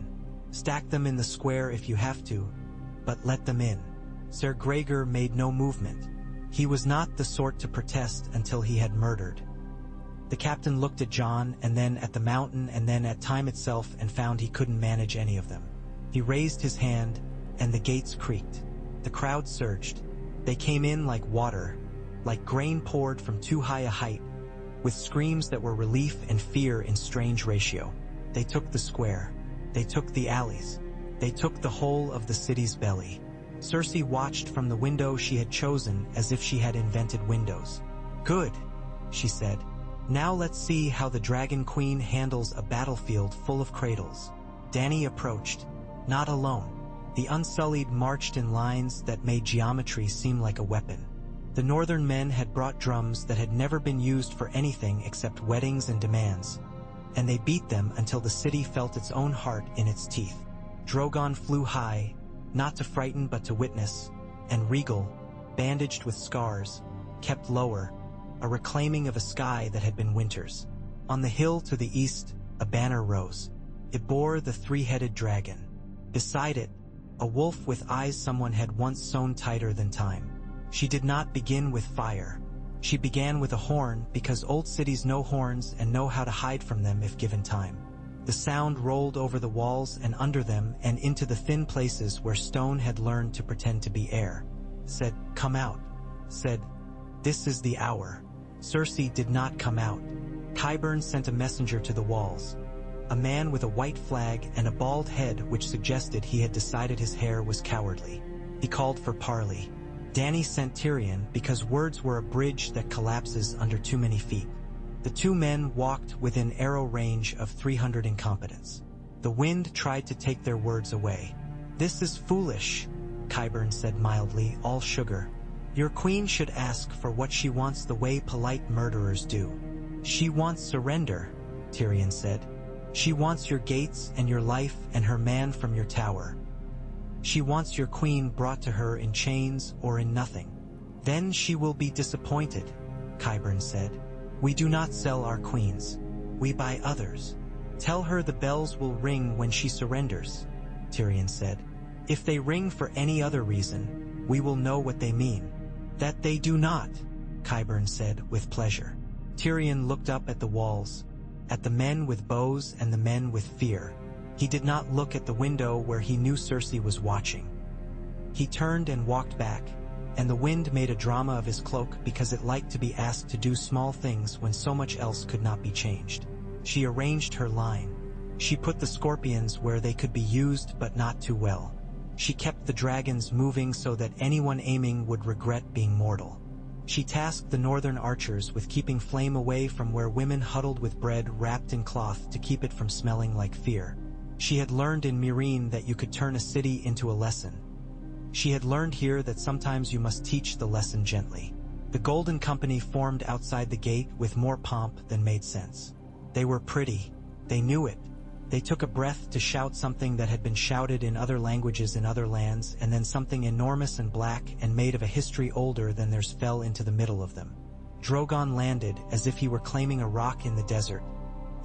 Stack them in the square if you have to, but let them in." Ser Gregor made no movement. He was not the sort to protest until he had murdered. The captain looked at Jon and then at the mountain and then at time itself and found he couldn't manage any of them. He raised his hand, and the gates creaked. The crowd surged. They came in like water, like grain poured from too high a height, with screams that were relief and fear in strange ratio. They took the square. They took the alleys. They took the whole of the city's belly. Cersei watched from the window she had chosen as if she had invented windows. "Good," she said. "Now let's see how the Dragon Queen handles a battlefield full of cradles." Dany approached, not alone. The Unsullied marched in lines that made geometry seem like a weapon. The northern men had brought drums that had never been used for anything except weddings and demands, and they beat them until the city felt its own heart in its teeth. Drogon flew high, not to frighten but to witness, and Regal, bandaged with scars, kept lower, a reclaiming of a sky that had been winter's. On the hill to the east, a banner rose. It bore the three-headed dragon. Beside it, a wolf with eyes someone had once sewn tighter than time. She did not begin with fire. She began with a horn because old cities know horns and know how to hide from them if given time. The sound rolled over the walls and under them and into the thin places where stone had learned to pretend to be air. Said, "Come out." Said, "This is the hour." Cersei did not come out. Qyburn sent a messenger to the walls. A man with a white flag and a bald head which suggested he had decided his hair was cowardly. He called for Parley. Dany sent Tyrion because words were a bridge that collapses under too many feet. The two men walked within arrow range of 300 incompetents. The wind tried to take their words away. "This is foolish," Qyburn said mildly, all sugar. "Your queen should ask for what she wants the way polite murderers do." "She wants surrender," Tyrion said. "She wants your gates and your life and her man from your tower. She wants your queen brought to her in chains or in nothing." "Then she will be disappointed," Qyburn said. "We do not sell our queens. We buy others." "Tell her the bells will ring when she surrenders," Tyrion said. "If they ring for any other reason, we will know what they mean." "That they do not," Qyburn said with pleasure. Tyrion looked up at the walls, at the men with bows and the men with fear. He did not look at the window where he knew Cersei was watching. He turned and walked back, and the wind made a drama of his cloak because it liked to be asked to do small things when so much else could not be changed. She arranged her line. She put the scorpions where they could be used but not too well. She kept the dragons moving so that anyone aiming would regret being mortal. She tasked the northern archers with keeping flame away from where women huddled with bread wrapped in cloth to keep it from smelling like fear. She had learned in Meereen that you could turn a city into a lesson. She had learned here that sometimes you must teach the lesson gently. The Golden Company formed outside the gate with more pomp than made sense. They were pretty. They knew it. They took a breath to shout something that had been shouted in other languages in other lands, and then something enormous and black and made of a history older than theirs fell into the middle of them. Drogon landed as if he were claiming a rock in the desert,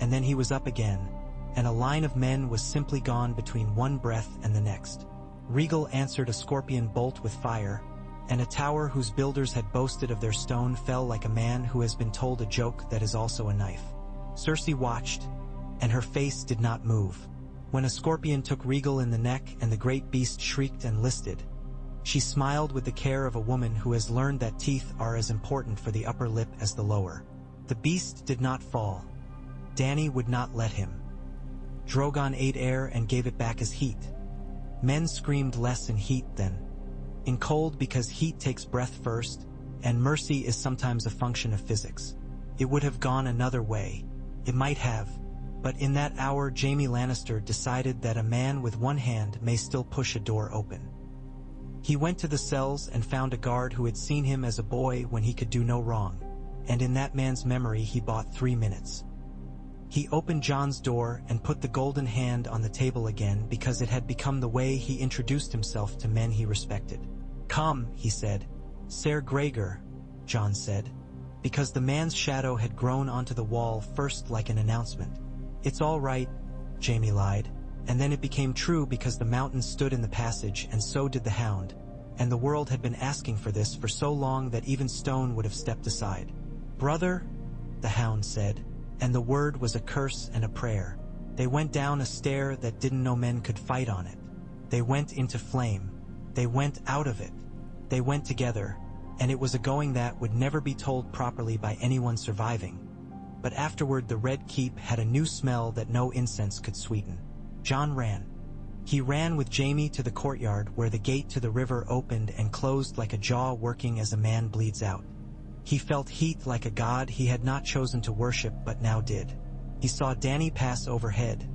and then he was up again, and a line of men was simply gone between one breath and the next. Regal answered a scorpion bolt with fire, and a tower whose builders had boasted of their stone fell like a man who has been told a joke that is also a knife. Cersei watched, and her face did not move. When a scorpion took Regal in the neck and the great beast shrieked and listed, she smiled with the care of a woman who has learned that teeth are as important for the upper lip as the lower. The beast did not fall. Dany would not let him. Drogon ate air and gave it back as heat. Men screamed less in heat than in cold because heat takes breath first, and mercy is sometimes a function of physics. It would have gone another way. It might have. But in that hour Jaime Lannister decided that a man with one hand may still push a door open. He went to the cells and found a guard who had seen him as a boy when he could do no wrong, and in that man's memory he bought 3 minutes. He opened Jon's door and put the golden hand on the table again because it had become the way he introduced himself to men he respected. "Come," he said. "Ser Gregor," Jon said, because the man's shadow had grown onto the wall first like an announcement. "It's all right," Jaime lied, and then it became true because the mountains stood in the passage and so did the hound, and the world had been asking for this for so long that even stone would have stepped aside. "Brother," the hound said, and the word was a curse and a prayer. They went down a stair that didn't know men could fight on it. They went into flame. They went out of it. They went together, and it was a going that would never be told properly by anyone surviving. But afterward the Red Keep had a new smell that no incense could sweeten. Jon ran. He ran with Jaime to the courtyard where the gate to the river opened and closed like a jaw working as a man bleeds out. He felt heat like a god he had not chosen to worship but now did. He saw Dany pass overhead,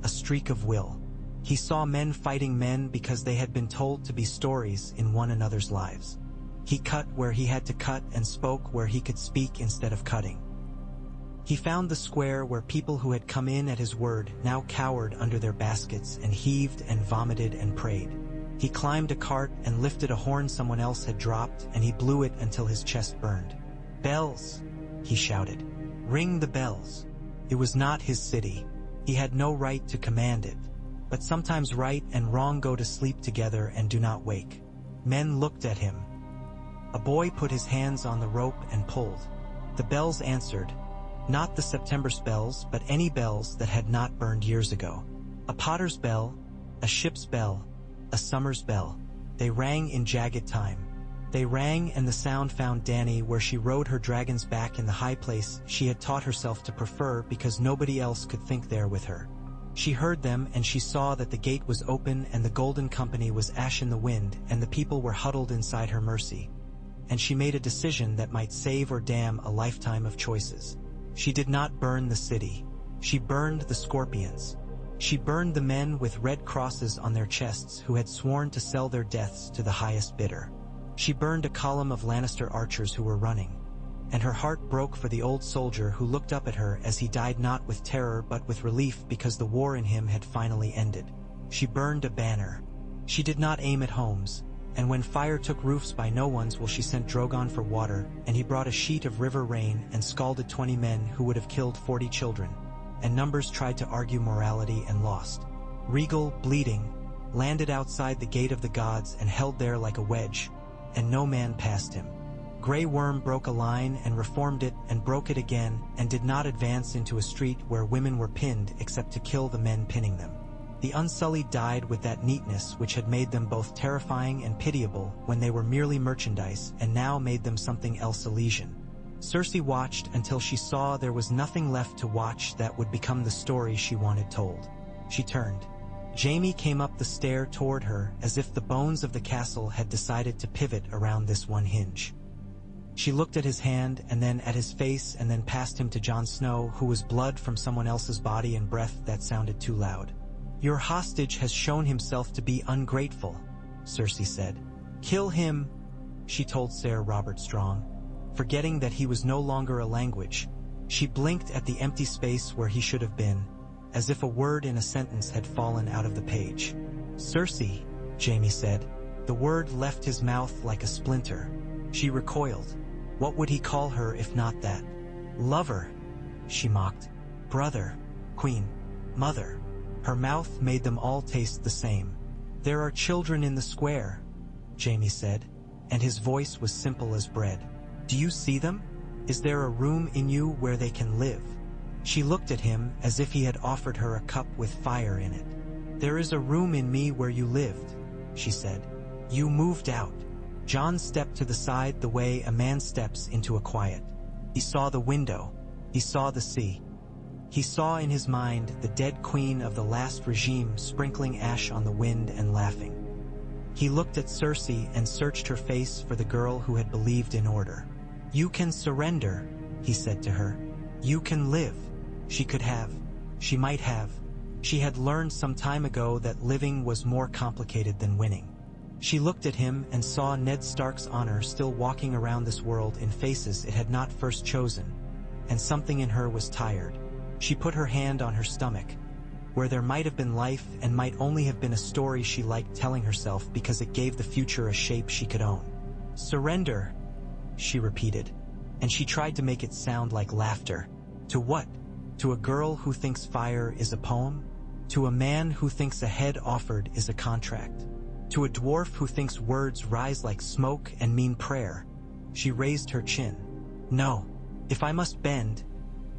a streak of will. He saw men fighting men because they had been told to be stories in one another's lives. He cut where he had to cut and spoke where he could speak instead of cutting. He found the square where people who had come in at his word now cowered under their baskets and heaved and vomited and prayed. He climbed a cart and lifted a horn someone else had dropped, and he blew it until his chest burned. "Bells!" he shouted. "Ring the bells!" It was not his city. He had no right to command it. But sometimes right and wrong go to sleep together and do not wake. Men looked at him. A boy put his hands on the rope and pulled. The bells answered. Not the September bells, but any bells that had not burned years ago. A potter's bell, a ship's bell, a summer's bell. They rang in jagged time. They rang, and the sound found Dany where she rode her dragons back in the high place she had taught herself to prefer because nobody else could think there with her. She heard them, and she saw that the gate was open and the golden company was ash in the wind, and the people were huddled inside her mercy. And she made a decision that might save or damn a lifetime of choices. She did not burn the city. She burned the scorpions. She burned the men with red crosses on their chests who had sworn to sell their deaths to the highest bidder. She burned a column of Lannister archers who were running. And her heart broke for the old soldier who looked up at her as he died not with terror but with relief because the war in him had finally ended. She burned a banner. She did not aim at homes, and when fire took roofs by no one's she sent Drogon for water, and he brought a sheet of river rain and scalded 20 men who would have killed 40 children. And numbers tried to argue morality and lost. Regal, bleeding, landed outside the gate of the gods and held there like a wedge, and no man passed him. Grey Worm broke a line and reformed it and broke it again and did not advance into a street where women were pinned except to kill the men pinning them. The Unsullied died with that neatness which had made them both terrifying and pitiable when they were merely merchandise and now made them something else Elysian. Cersei watched until she saw there was nothing left to watch that would become the story she wanted told. She turned. Jaime came up the stair toward her as if the bones of the castle had decided to pivot around this one hinge. She looked at his hand and then at his face and then past him to Jon Snow, who was blood from someone else's body and breath that sounded too loud. "Your hostage has shown himself to be ungrateful," Cersei said. "Kill him," she told Ser Robert Strong. Forgetting that he was no longer a language, she blinked at the empty space where he should have been, as if a word in a sentence had fallen out of the page. "Cersei," Jaime said. The word left his mouth like a splinter. She recoiled. What would he call her if not that? "Lover," she mocked. "Brother, queen, mother." Her mouth made them all taste the same. "There are children in the square," Jaime said, and his voice was simple as bread. "Do you see them? Is there a room in you where they can live?" She looked at him as if he had offered her a cup with fire in it. "There is a room in me where you lived," she said. "You moved out." Jon stepped to the side the way a man steps into a quiet. He saw the window. He saw the sea. He saw in his mind the dead queen of the last regime sprinkling ash on the wind and laughing. He looked at Cersei and searched her face for the girl who had believed in order. "You can surrender," he said to her. "You can live." She could have. She might have. She had learned some time ago that living was more complicated than winning. She looked at him and saw Ned Stark's honor still walking around this world in faces it had not first chosen, and something in her was tired. She put her hand on her stomach, where there might have been life and might only have been a story she liked telling herself because it gave the future a shape she could own. "Surrender," she repeated, and she tried to make it sound like laughter. To what? To a girl who thinks fire is a poem? To a man who thinks a head offered is a contract? To a dwarf who thinks words rise like smoke and mean prayer? She raised her chin. "No, if I must bend,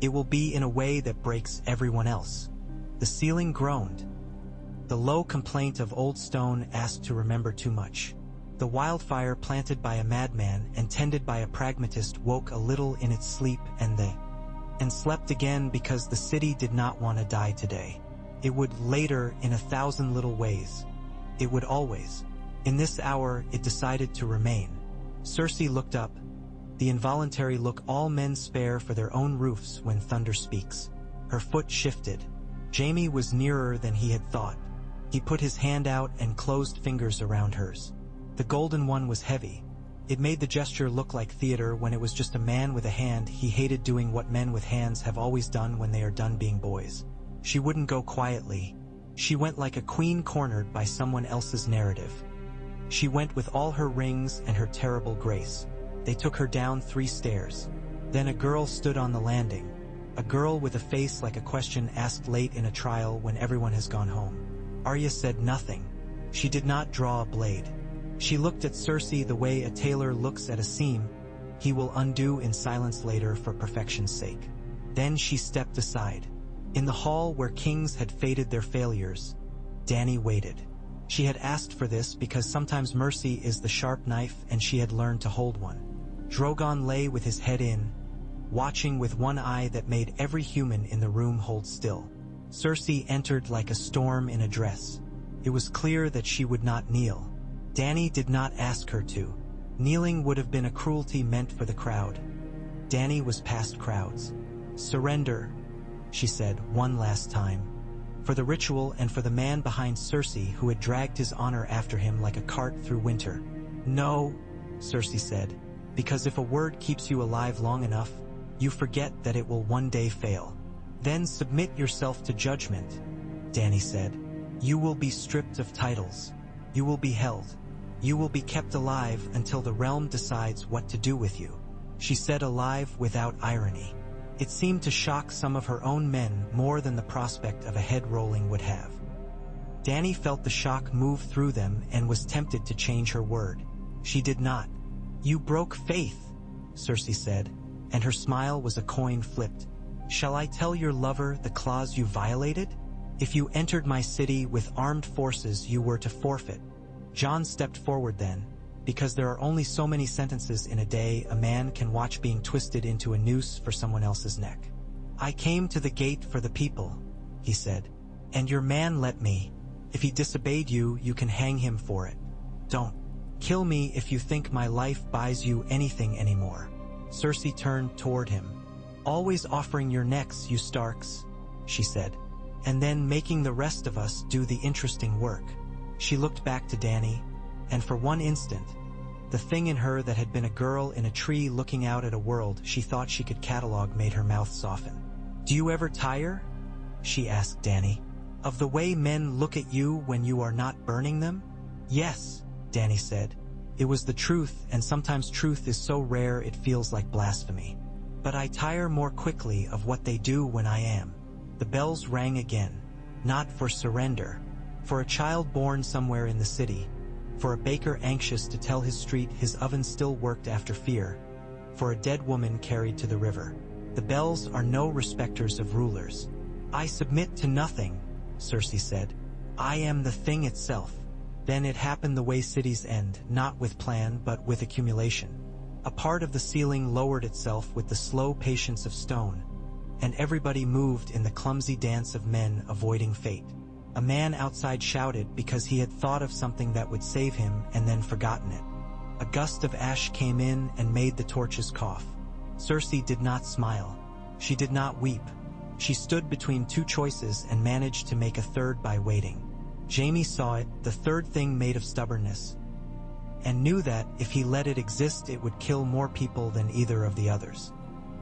it will be in a way that breaks everyone else." The ceiling groaned. The low complaint of old stone asked to remember too much. The wildfire planted by a madman and tended by a pragmatist woke a little in its sleep and slept again because the city did not want to die today. It would later in 1,000 little ways. It would always. In this hour it decided to remain. Cersei looked up, the involuntary look all men spare for their own roofs when thunder speaks. Her foot shifted. Jaime was nearer than he had thought. He put his hand out and closed fingers around hers. The golden one was heavy. It made the gesture look like theater when it was just a man with a hand. He hated doing what men with hands have always done when they are done being boys. She wouldn't go quietly. She went like a queen cornered by someone else's narrative. She went with all her rings and her terrible grace. They took her down 3 stairs. Then a girl stood on the landing. A girl with a face like a question asked late in a trial when everyone has gone home. Arya said nothing. She did not draw a blade. She looked at Cersei the way a tailor looks at a seam. He will undo in silence later for perfection's sake. Then she stepped aside. In the hall where kings had fated their failures, Dany waited. She had asked for this because sometimes mercy is the sharp knife and she had learned to hold one. Drogon lay with his head in, watching with one eye that made every human in the room hold still. Cersei entered like a storm in a dress. It was clear that she would not kneel. Dany did not ask her to. Kneeling would have been a cruelty meant for the crowd. Dany was past crowds. "Surrender," she said one last time. For the ritual and for the man behind Cersei who had dragged his honor after him like a cart through winter. "No," Cersei said, "because if a word keeps you alive long enough, you forget that it will one day fail. Then submit yourself to judgment," Dany said. "You will be stripped of titles. You will be held. You will be kept alive until the realm decides what to do with you." She said alive without irony. It seemed to shock some of her own men more than the prospect of a head rolling would have. Dany felt the shock move through them and was tempted to change her word. She did not. "You broke faith," Cersei said, and her smile was a coin flipped. "Shall I tell your lover the clause you violated? If you entered my city with armed forces, you were to forfeit." Jon stepped forward then, because there are only so many sentences in a day a man can watch being twisted into a noose for someone else's neck. "I came to the gate for the people," he said, "and your man let me. If he disobeyed you, you can hang him for it. Don't kill me if you think my life buys you anything anymore." Cersei turned toward him. "Always offering your necks, you Starks," she said, "and then making the rest of us do the interesting work." She looked back to Dany, and for one instant, the thing in her that had been a girl in a tree looking out at a world she thought she could catalog made her mouth soften. "Do you ever tire?" she asked Dany. "Of the way men look at you when you are not burning them?" "Yes," Dany said. It was the truth, and sometimes truth is so rare it feels like blasphemy. "But I tire more quickly of what they do when I am." The bells rang again. Not for surrender. For a child born somewhere in the city. For a baker anxious to tell his street his oven still worked after fear. For a dead woman carried to the river. The bells are no respecters of rulers. "I submit to nothing," Cersei said. "I am the thing itself." Then it happened the way cities end, not with plan but with accumulation. A part of the ceiling lowered itself with the slow patience of stone, and everybody moved in the clumsy dance of men avoiding fate. A man outside shouted because he had thought of something that would save him and then forgotten it. A gust of ash came in and made the torches cough. Cersei did not smile. She did not weep. She stood between 2 choices and managed to make a third by waiting. Jaime saw it, the third thing made of stubbornness, and knew that if he let it exist it would kill more people than either of the others.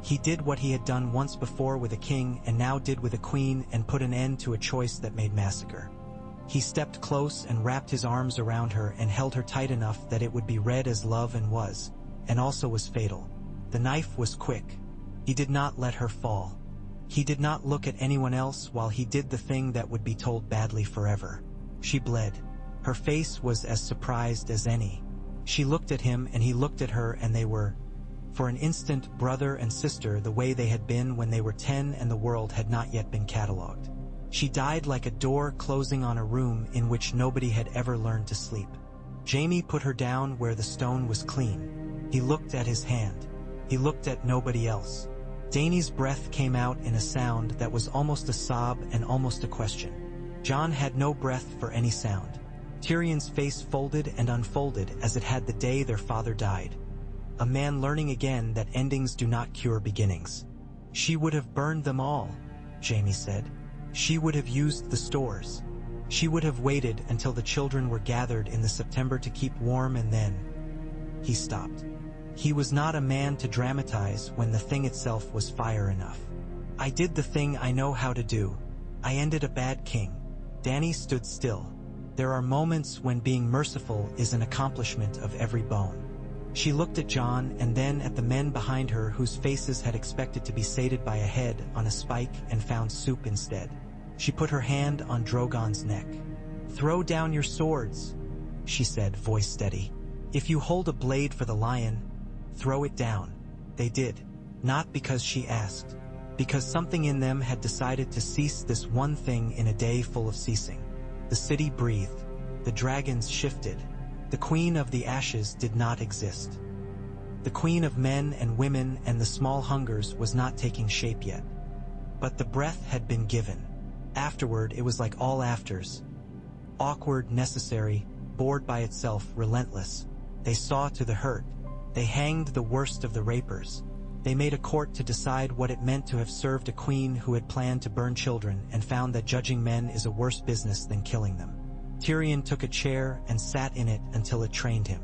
He did what he had done once before with a king and now did with a queen, and put an end to a choice that made massacre. He stepped close and wrapped his arms around her and held her tight enough that it would be read as love and also was fatal. The knife was quick. He did not let her fall. He did not look at anyone else while he did the thing that would be told badly forever. She bled. Her face was as surprised as any. She looked at him and he looked at her, and they were, for an instant, brother and sister the way they had been when they were 10 and the world had not yet been catalogued. She died like a door closing on a room in which nobody had ever learned to sleep. Jaime put her down where the stone was clean. He looked at his hand. He looked at nobody else. Dany's breath came out in a sound that was almost a sob and almost a question. Jon had no breath for any sound. Tyrion's face folded and unfolded as it had the day their father died. A man learning again that endings do not cure beginnings. "She would have burned them all," Jaime said. "She would have used the stores. She would have waited until the children were gathered in the September to keep warm, and then..." He stopped. He was not a man to dramatize when the thing itself was fire enough. I did the thing I know how to do. I ended a bad king. Dany stood still. There are moments when being merciful is an accomplishment of every bone. She looked at Jon and then at the men behind her whose faces had expected to be sated by a head on a spike and found soup instead. She put her hand on Drogon's neck. "Throw down your swords," she said, voice steady. "If you hold a blade for the lion, throw it down." They did, not because she asked, because something in them had decided to cease this one thing in a day full of ceasing. The city breathed. The dragons shifted. The Queen of the Ashes did not exist. The Queen of men and women and the small hungers was not taking shape yet. But the breath had been given. Afterward, it was like all afters. Awkward, necessary, bored by itself, relentless. They saw to the hurt. They hanged the worst of the rapers. They made a court to decide what it meant to have served a queen who had planned to burn children and found that judging men is a worse business than killing them. Tyrion took a chair and sat in it until it trained him.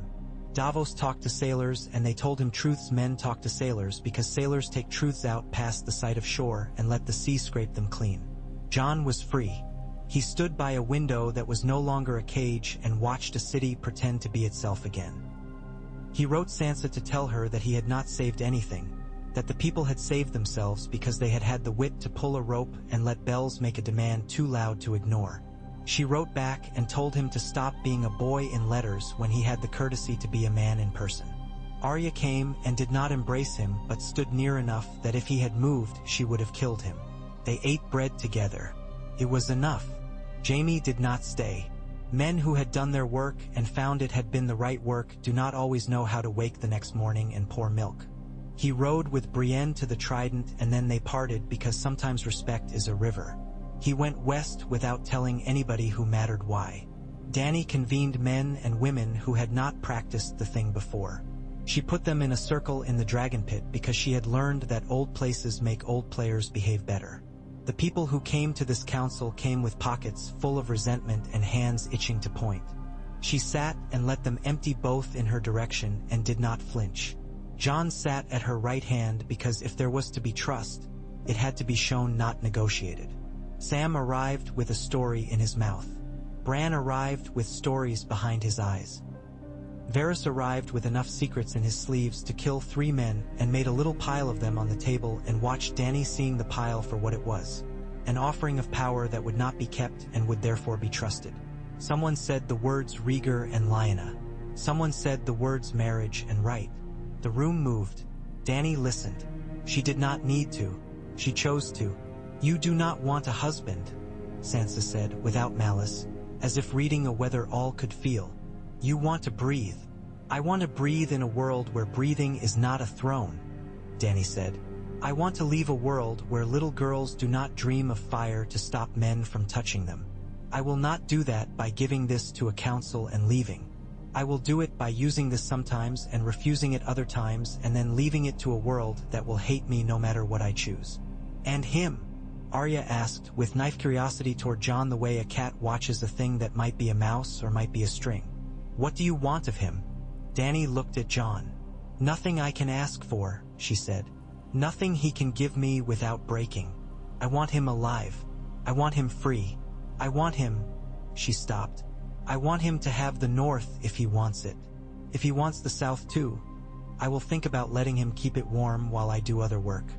Davos talked to sailors and they told him truths men talk to sailors because sailors take truths out past the sight of shore and let the sea scrape them clean. Jon was free. He stood by a window that was no longer a cage and watched a city pretend to be itself again. He wrote Sansa to tell her that he had not saved anything, that the people had saved themselves because they had had the wit to pull a rope and let bells make a demand too loud to ignore. She wrote back and told him to stop being a boy in letters when he had the courtesy to be a man in person. Arya came and did not embrace him but stood near enough that if he had moved she would have killed him. They ate bread together. It was enough. Jaime did not stay. Men who had done their work and found it had been the right work do not always know how to wake the next morning and pour milk. He rode with Brienne to the Trident and then they parted because sometimes respect is a river. He went west without telling anybody who mattered why. Dany convened men and women who had not practiced the thing before. She put them in a circle in the Dragonpit because she had learned that old places make old players behave better. The people who came to this council came with pockets full of resentment and hands itching to point. She sat and let them empty both in her direction and did not flinch. Jon sat at her right hand because if there was to be trust, it had to be shown, not negotiated. Sam arrived with a story in his mouth. Bran arrived with stories behind his eyes. Varys arrived with enough secrets in his sleeves to kill 3 men and made a little pile of them on the table and watched Dany seeing the pile for what it was. An offering of power that would not be kept and would therefore be trusted. Someone said the words Rhaegar and Lyanna. Someone said the words marriage and right. The room moved. Dany listened. She did not need to. She chose to. "You do not want a husband," Sansa said, without malice, as if reading a weather all could feel. "You want to breathe." "I want to breathe in a world where breathing is not a throne," Dany said. "I want to leave a world where little girls do not dream of fire to stop men from touching them. I will not do that by giving this to a council and leaving. I will do it by using this sometimes and refusing it other times and then leaving it to a world that will hate me no matter what I choose." "And him?" Arya asked, with knife curiosity toward Jon the way a cat watches a thing that might be a mouse or might be a string. "What do you want of him?" Dany looked at Jon. "Nothing I can ask for," she said. "Nothing he can give me without breaking. I want him alive. I want him free. I want him—" She stopped. "I want him to have the North if he wants it. If he wants the South too, I will think about letting him keep it warm while I do other work.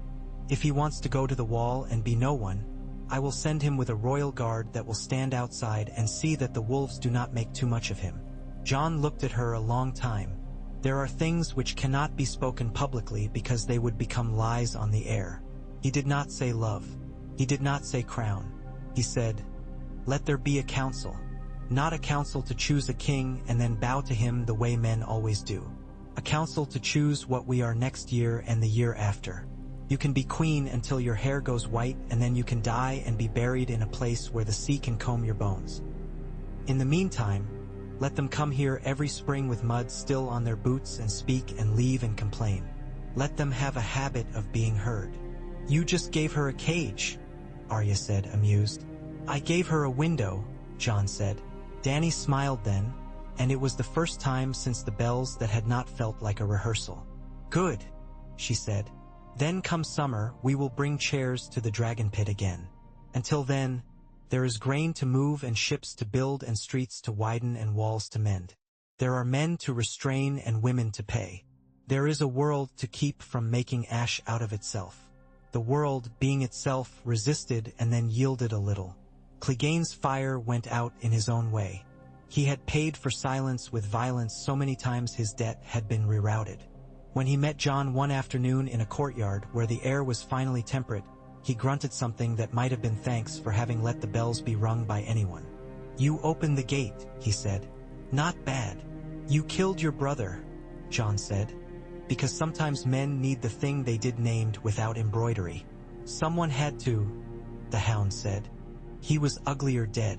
If he wants to go to the Wall and be no one, I will send him with a royal guard that will stand outside and see that the wolves do not make too much of him." Jon looked at her a long time. There are things which cannot be spoken publicly because they would become lies on the air. He did not say love. He did not say crown. He said, "Let there be a council." Not a council to choose a king and then bow to him the way men always do. A council to choose what we are next year and the year after. You can be queen until your hair goes white and then you can die and be buried in a place where the sea can comb your bones. In the meantime, let them come here every spring with mud still on their boots and speak and leave and complain. Let them have a habit of being heard. "You just gave her a cage," Arya said, amused. "I gave her a window," Jon said. Dany smiled then, and it was the first time since the bells that had not felt like a rehearsal. "Good," she said. "Then come summer, we will bring chairs to the Dragonpit again. Until then, there is grain to move and ships to build and streets to widen and walls to mend. There are men to restrain and women to pay. There is a world to keep from making ash out of itself." The world, being itself, resisted and then yielded a little. Clegane's fire went out in his own way. He had paid for silence with violence so many times his debt had been rerouted. When he met Jon one afternoon in a courtyard where the air was finally temperate, he grunted something that might have been thanks for having let the bells be rung by anyone. "You opened the gate," he said. "Not bad." "You killed your brother," Jon said. "Because sometimes men need the thing they did named without embroidery." "Someone had to," the hound said. "He was uglier dead.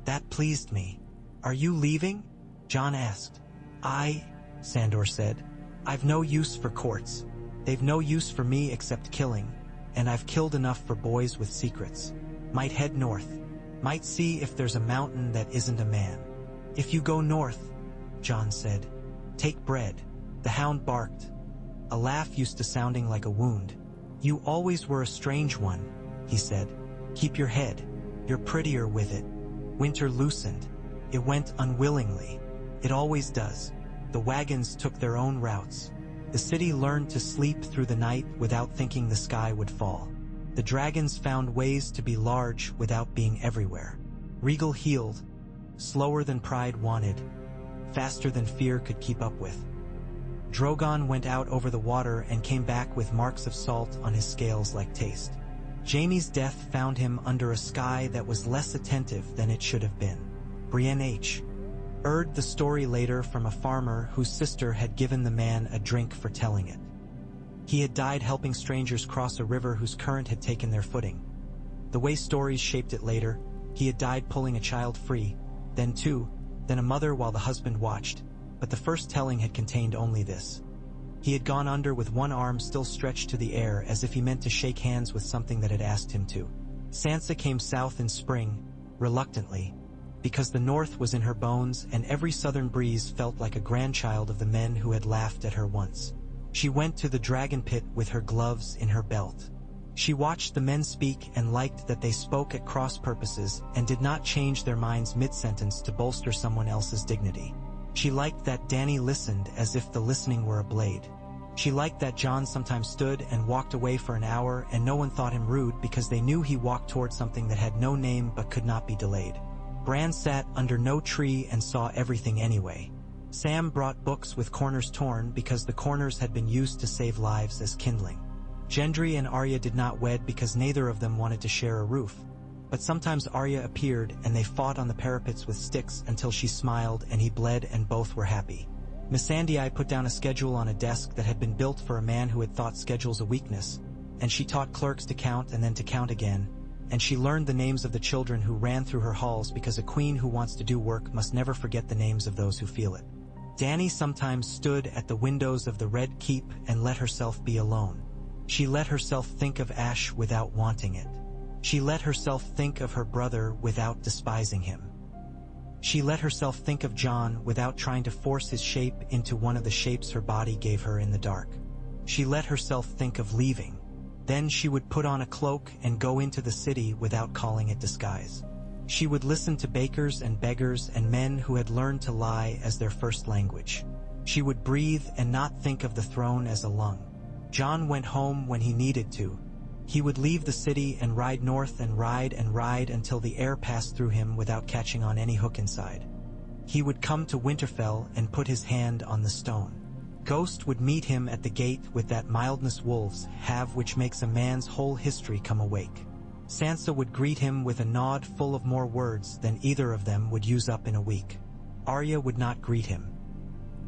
That pleased me." "Are you leaving?" Jon asked. Sandor said. "I've no use for courts. They've no use for me except killing, and I've killed enough for boys with secrets. Might head north. Might see if there's a mountain that isn't a man." "If you go north," Jon said, "take bread." The hound barked. A laugh used to sounding like a wound. "You always were a strange one," he said. "Keep your head. You're prettier with it." Winter loosened. It went unwillingly. It always does. The wagons took their own routes. The city learned to sleep through the night without thinking the sky would fall. The dragons found ways to be large without being everywhere. Regal healed, slower than pride wanted, faster than fear could keep up with. Drogon went out over the water and came back with marks of salt on his scales like taste. Jaime's death found him under a sky that was less attentive than it should have been. Brienne H. heard the story later from a farmer whose sister had given the man a drink for telling it. He had died helping strangers cross a river whose current had taken their footing. The way stories shaped it later, he had died pulling a child free, then two, then a mother while the husband watched, but the first telling had contained only this. He had gone under with one arm still stretched to the air as if he meant to shake hands with something that had asked him to. Sansa came south in spring, reluctantly, because the north was in her bones and every southern breeze felt like a grandchild of the men who had laughed at her once. She went to the Dragonpit with her gloves in her belt. She watched the men speak and liked that they spoke at cross purposes and did not change their minds mid-sentence to bolster someone else's dignity. She liked that Dany listened as if the listening were a blade. She liked that Jon sometimes stood and walked away for an hour and no one thought him rude because they knew he walked toward something that had no name but could not be delayed. Bran sat under no tree and saw everything anyway. Sam brought books with corners torn because the corners had been used to save lives as kindling. Gendry and Arya did not wed because neither of them wanted to share a roof. But sometimes Arya appeared and they fought on the parapets with sticks until she smiled and he bled and both were happy. Missandei put down a schedule on a desk that had been built for a man who had thought schedules a weakness, and she taught clerks to count and then to count again, and she learned the names of the children who ran through her halls because a queen who wants to do work must never forget the names of those who feel it. Dany sometimes stood at the windows of the Red Keep and let herself be alone. She let herself think of Ash without wanting it. She let herself think of her brother without despising him. She let herself think of Jon without trying to force his shape into one of the shapes her body gave her in the dark. She let herself think of leaving. Then she would put on a cloak and go into the city without calling it disguise. She would listen to bakers and beggars and men who had learned to lie as their first language. She would breathe and not think of the throne as a lung. Jon went home when he needed to. He would leave the city and ride north and ride until the air passed through him without catching on any hook inside. He would come to Winterfell and put his hand on the stone. Ghost would meet him at the gate with that mildness wolves have which makes a man's whole history come awake. Sansa would greet him with a nod full of more words than either of them would use up in a week. Arya would not greet him.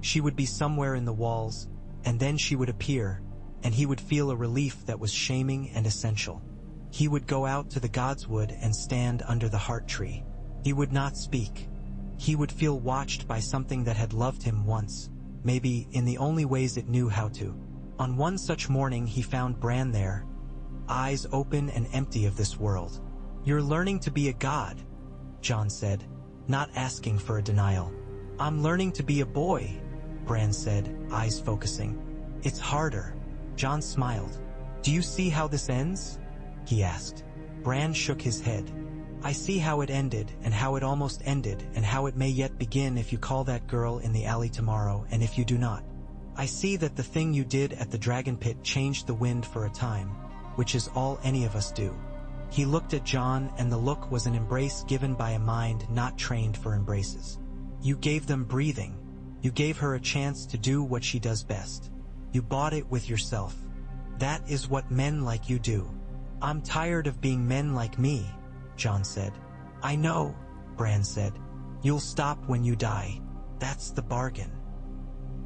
She would be somewhere in the walls, and then she would appear, and he would feel a relief that was shaming and essential. He would go out to the Godswood and stand under the heart tree. He would not speak. He would feel watched by something that had loved him once, maybe in the only ways it knew how to. On one such morning he found Bran there, eyes open and empty of this world. "You're learning to be a god," Jon said, not asking for a denial. I'm learning to be a boy, Bran said, eyes focusing. It's harder. Jon smiled. Do you see how this ends? He asked. Bran shook his head. I see how it ended, and how it almost ended, and how it may yet begin if you call that girl in the alley tomorrow, and if you do not. I see that the thing you did at the Dragonpit changed the wind for a time, which is all any of us do. He looked at Jon, and the look was an embrace given by a mind not trained for embraces. You gave them breathing. You gave her a chance to do what she does best. You bought it with yourself. That is what men like you do. I'm tired of being men like me, Jon said. I know, Bran said. You'll stop when you die. That's the bargain.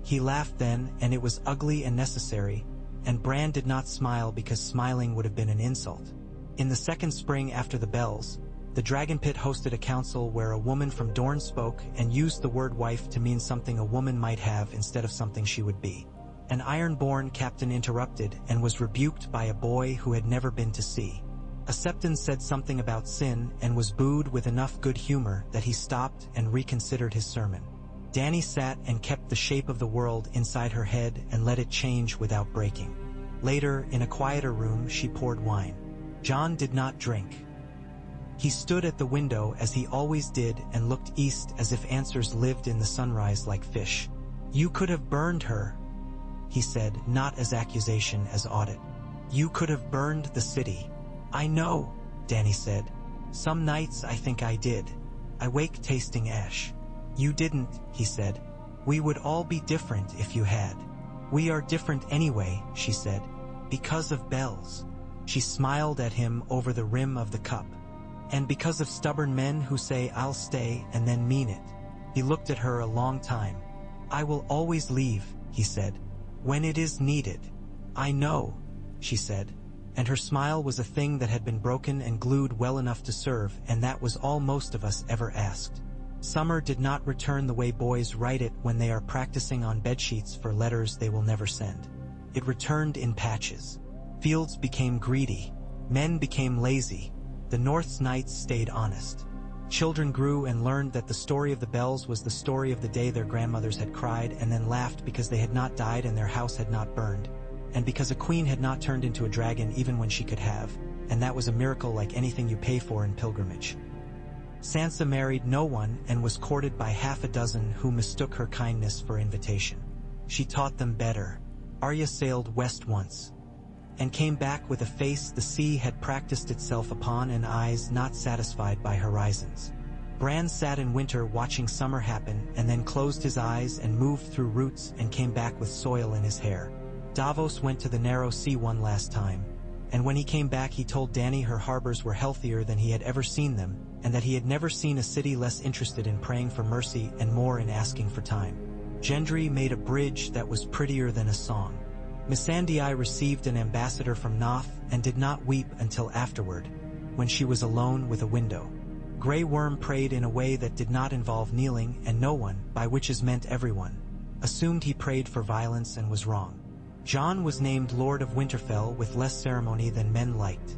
He laughed then, and it was ugly and necessary, and Bran did not smile because smiling would have been an insult. In the second spring after the bells, the Dragonpit hosted a council where a woman from Dorne spoke and used the word wife to mean something a woman might have instead of something she would be. An Ironborn captain interrupted and was rebuked by a boy who had never been to sea. A Septon said something about sin and was booed with enough good humor that he stopped and reconsidered his sermon. Dany sat and kept the shape of the world inside her head and let it change without breaking. Later, in a quieter room, she poured wine. Jon did not drink. He stood at the window as he always did and looked east as if answers lived in the sunrise like fish. You could have burned her, he said, not as accusation as audit. You could have burned the city. I know, Dany said. Some nights I think I did. I wake tasting ash. You didn't, he said. We would all be different if you had. We are different anyway, she said. Because of bells. She smiled at him over the rim of the cup. And because of stubborn men who say I'll stay and then mean it. He looked at her a long time. I will always leave, he said. When it is needed. I know, she said. And her smile was a thing that had been broken and glued well enough to serve, and that was all most of us ever asked. Summer did not return the way boys write it when they are practicing on bedsheets for letters they will never send. It returned in patches. Fields became greedy. Men became lazy. The North's nights stayed honest. Children grew and learned that the story of the bells was the story of the day their grandmothers had cried and then laughed because they had not died and their house had not burned, and because a queen had not turned into a dragon even when she could have, and that was a miracle like anything you pay for in pilgrimage. Sansa married no one and was courted by half a dozen who mistook her kindness for invitation. She taught them better. Arya sailed west once, and came back with a face the sea had practiced itself upon and eyes not satisfied by horizons. Bran sat in winter watching summer happen and then closed his eyes and moved through roots and came back with soil in his hair. Davos went to the narrow sea one last time, and when he came back he told Dany her harbors were healthier than he had ever seen them, and that he had never seen a city less interested in praying for mercy and more in asking for time. Gendry made a bridge that was prettier than a song. Missandei received an ambassador from Noth and did not weep until afterward, when she was alone with a window. Grey Worm prayed in a way that did not involve kneeling, and no one, by which is meant everyone, assumed he prayed for violence and was wrong. Jon was named Lord of Winterfell with less ceremony than men liked.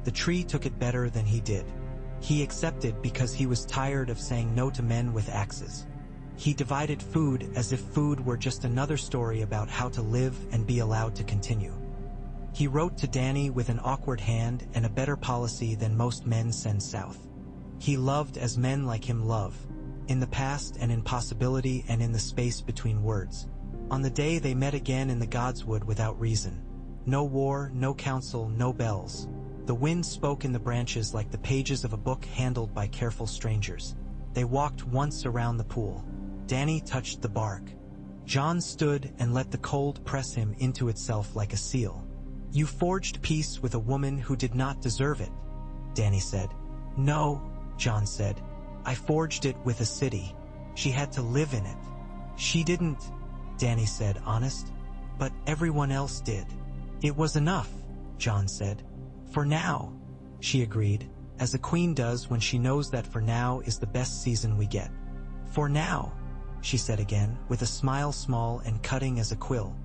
The tree took it better than he did. He accepted because he was tired of saying no to men with axes. He divided food as if food were just another story about how to live and be allowed to continue. He wrote to Dany with an awkward hand and a better policy than most men send south. He loved as men like him love, in the past and in possibility and in the space between words. On the day they met again in the Godswood without reason. No war, no council, no bells. The wind spoke in the branches like the pages of a book handled by careful strangers. They walked once around the pool. Dany touched the bark. Jon stood and let the cold press him into itself like a seal. You forged peace with a woman who did not deserve it, Dany said. No, Jon said. I forged it with a city. She had to live in it. She didn't, Dany said, honest. But everyone else did. It was enough, Jon said. For now, she agreed, as a queen does when she knows that for now is the best season we get. For now, she said again, with a smile small and cutting as a quill.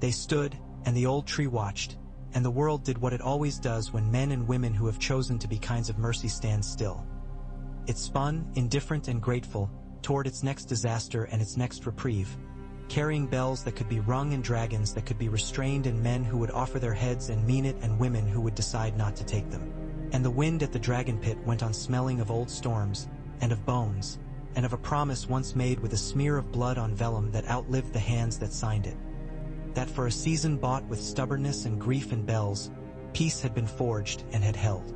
They stood, and the old tree watched, and the world did what it always does when men and women who have chosen to be kinds of mercy stand still. It spun, indifferent and grateful, toward its next disaster and its next reprieve, carrying bells that could be rung and dragons that could be restrained and men who would offer their heads and mean it and women who would decide not to take them. And the wind at the Dragonpit went on smelling of old storms, and of bones, and of a promise once made with a smear of blood on vellum that outlived the hands that signed it. That for a season bought with stubbornness and grief and bells, peace had been forged and had held.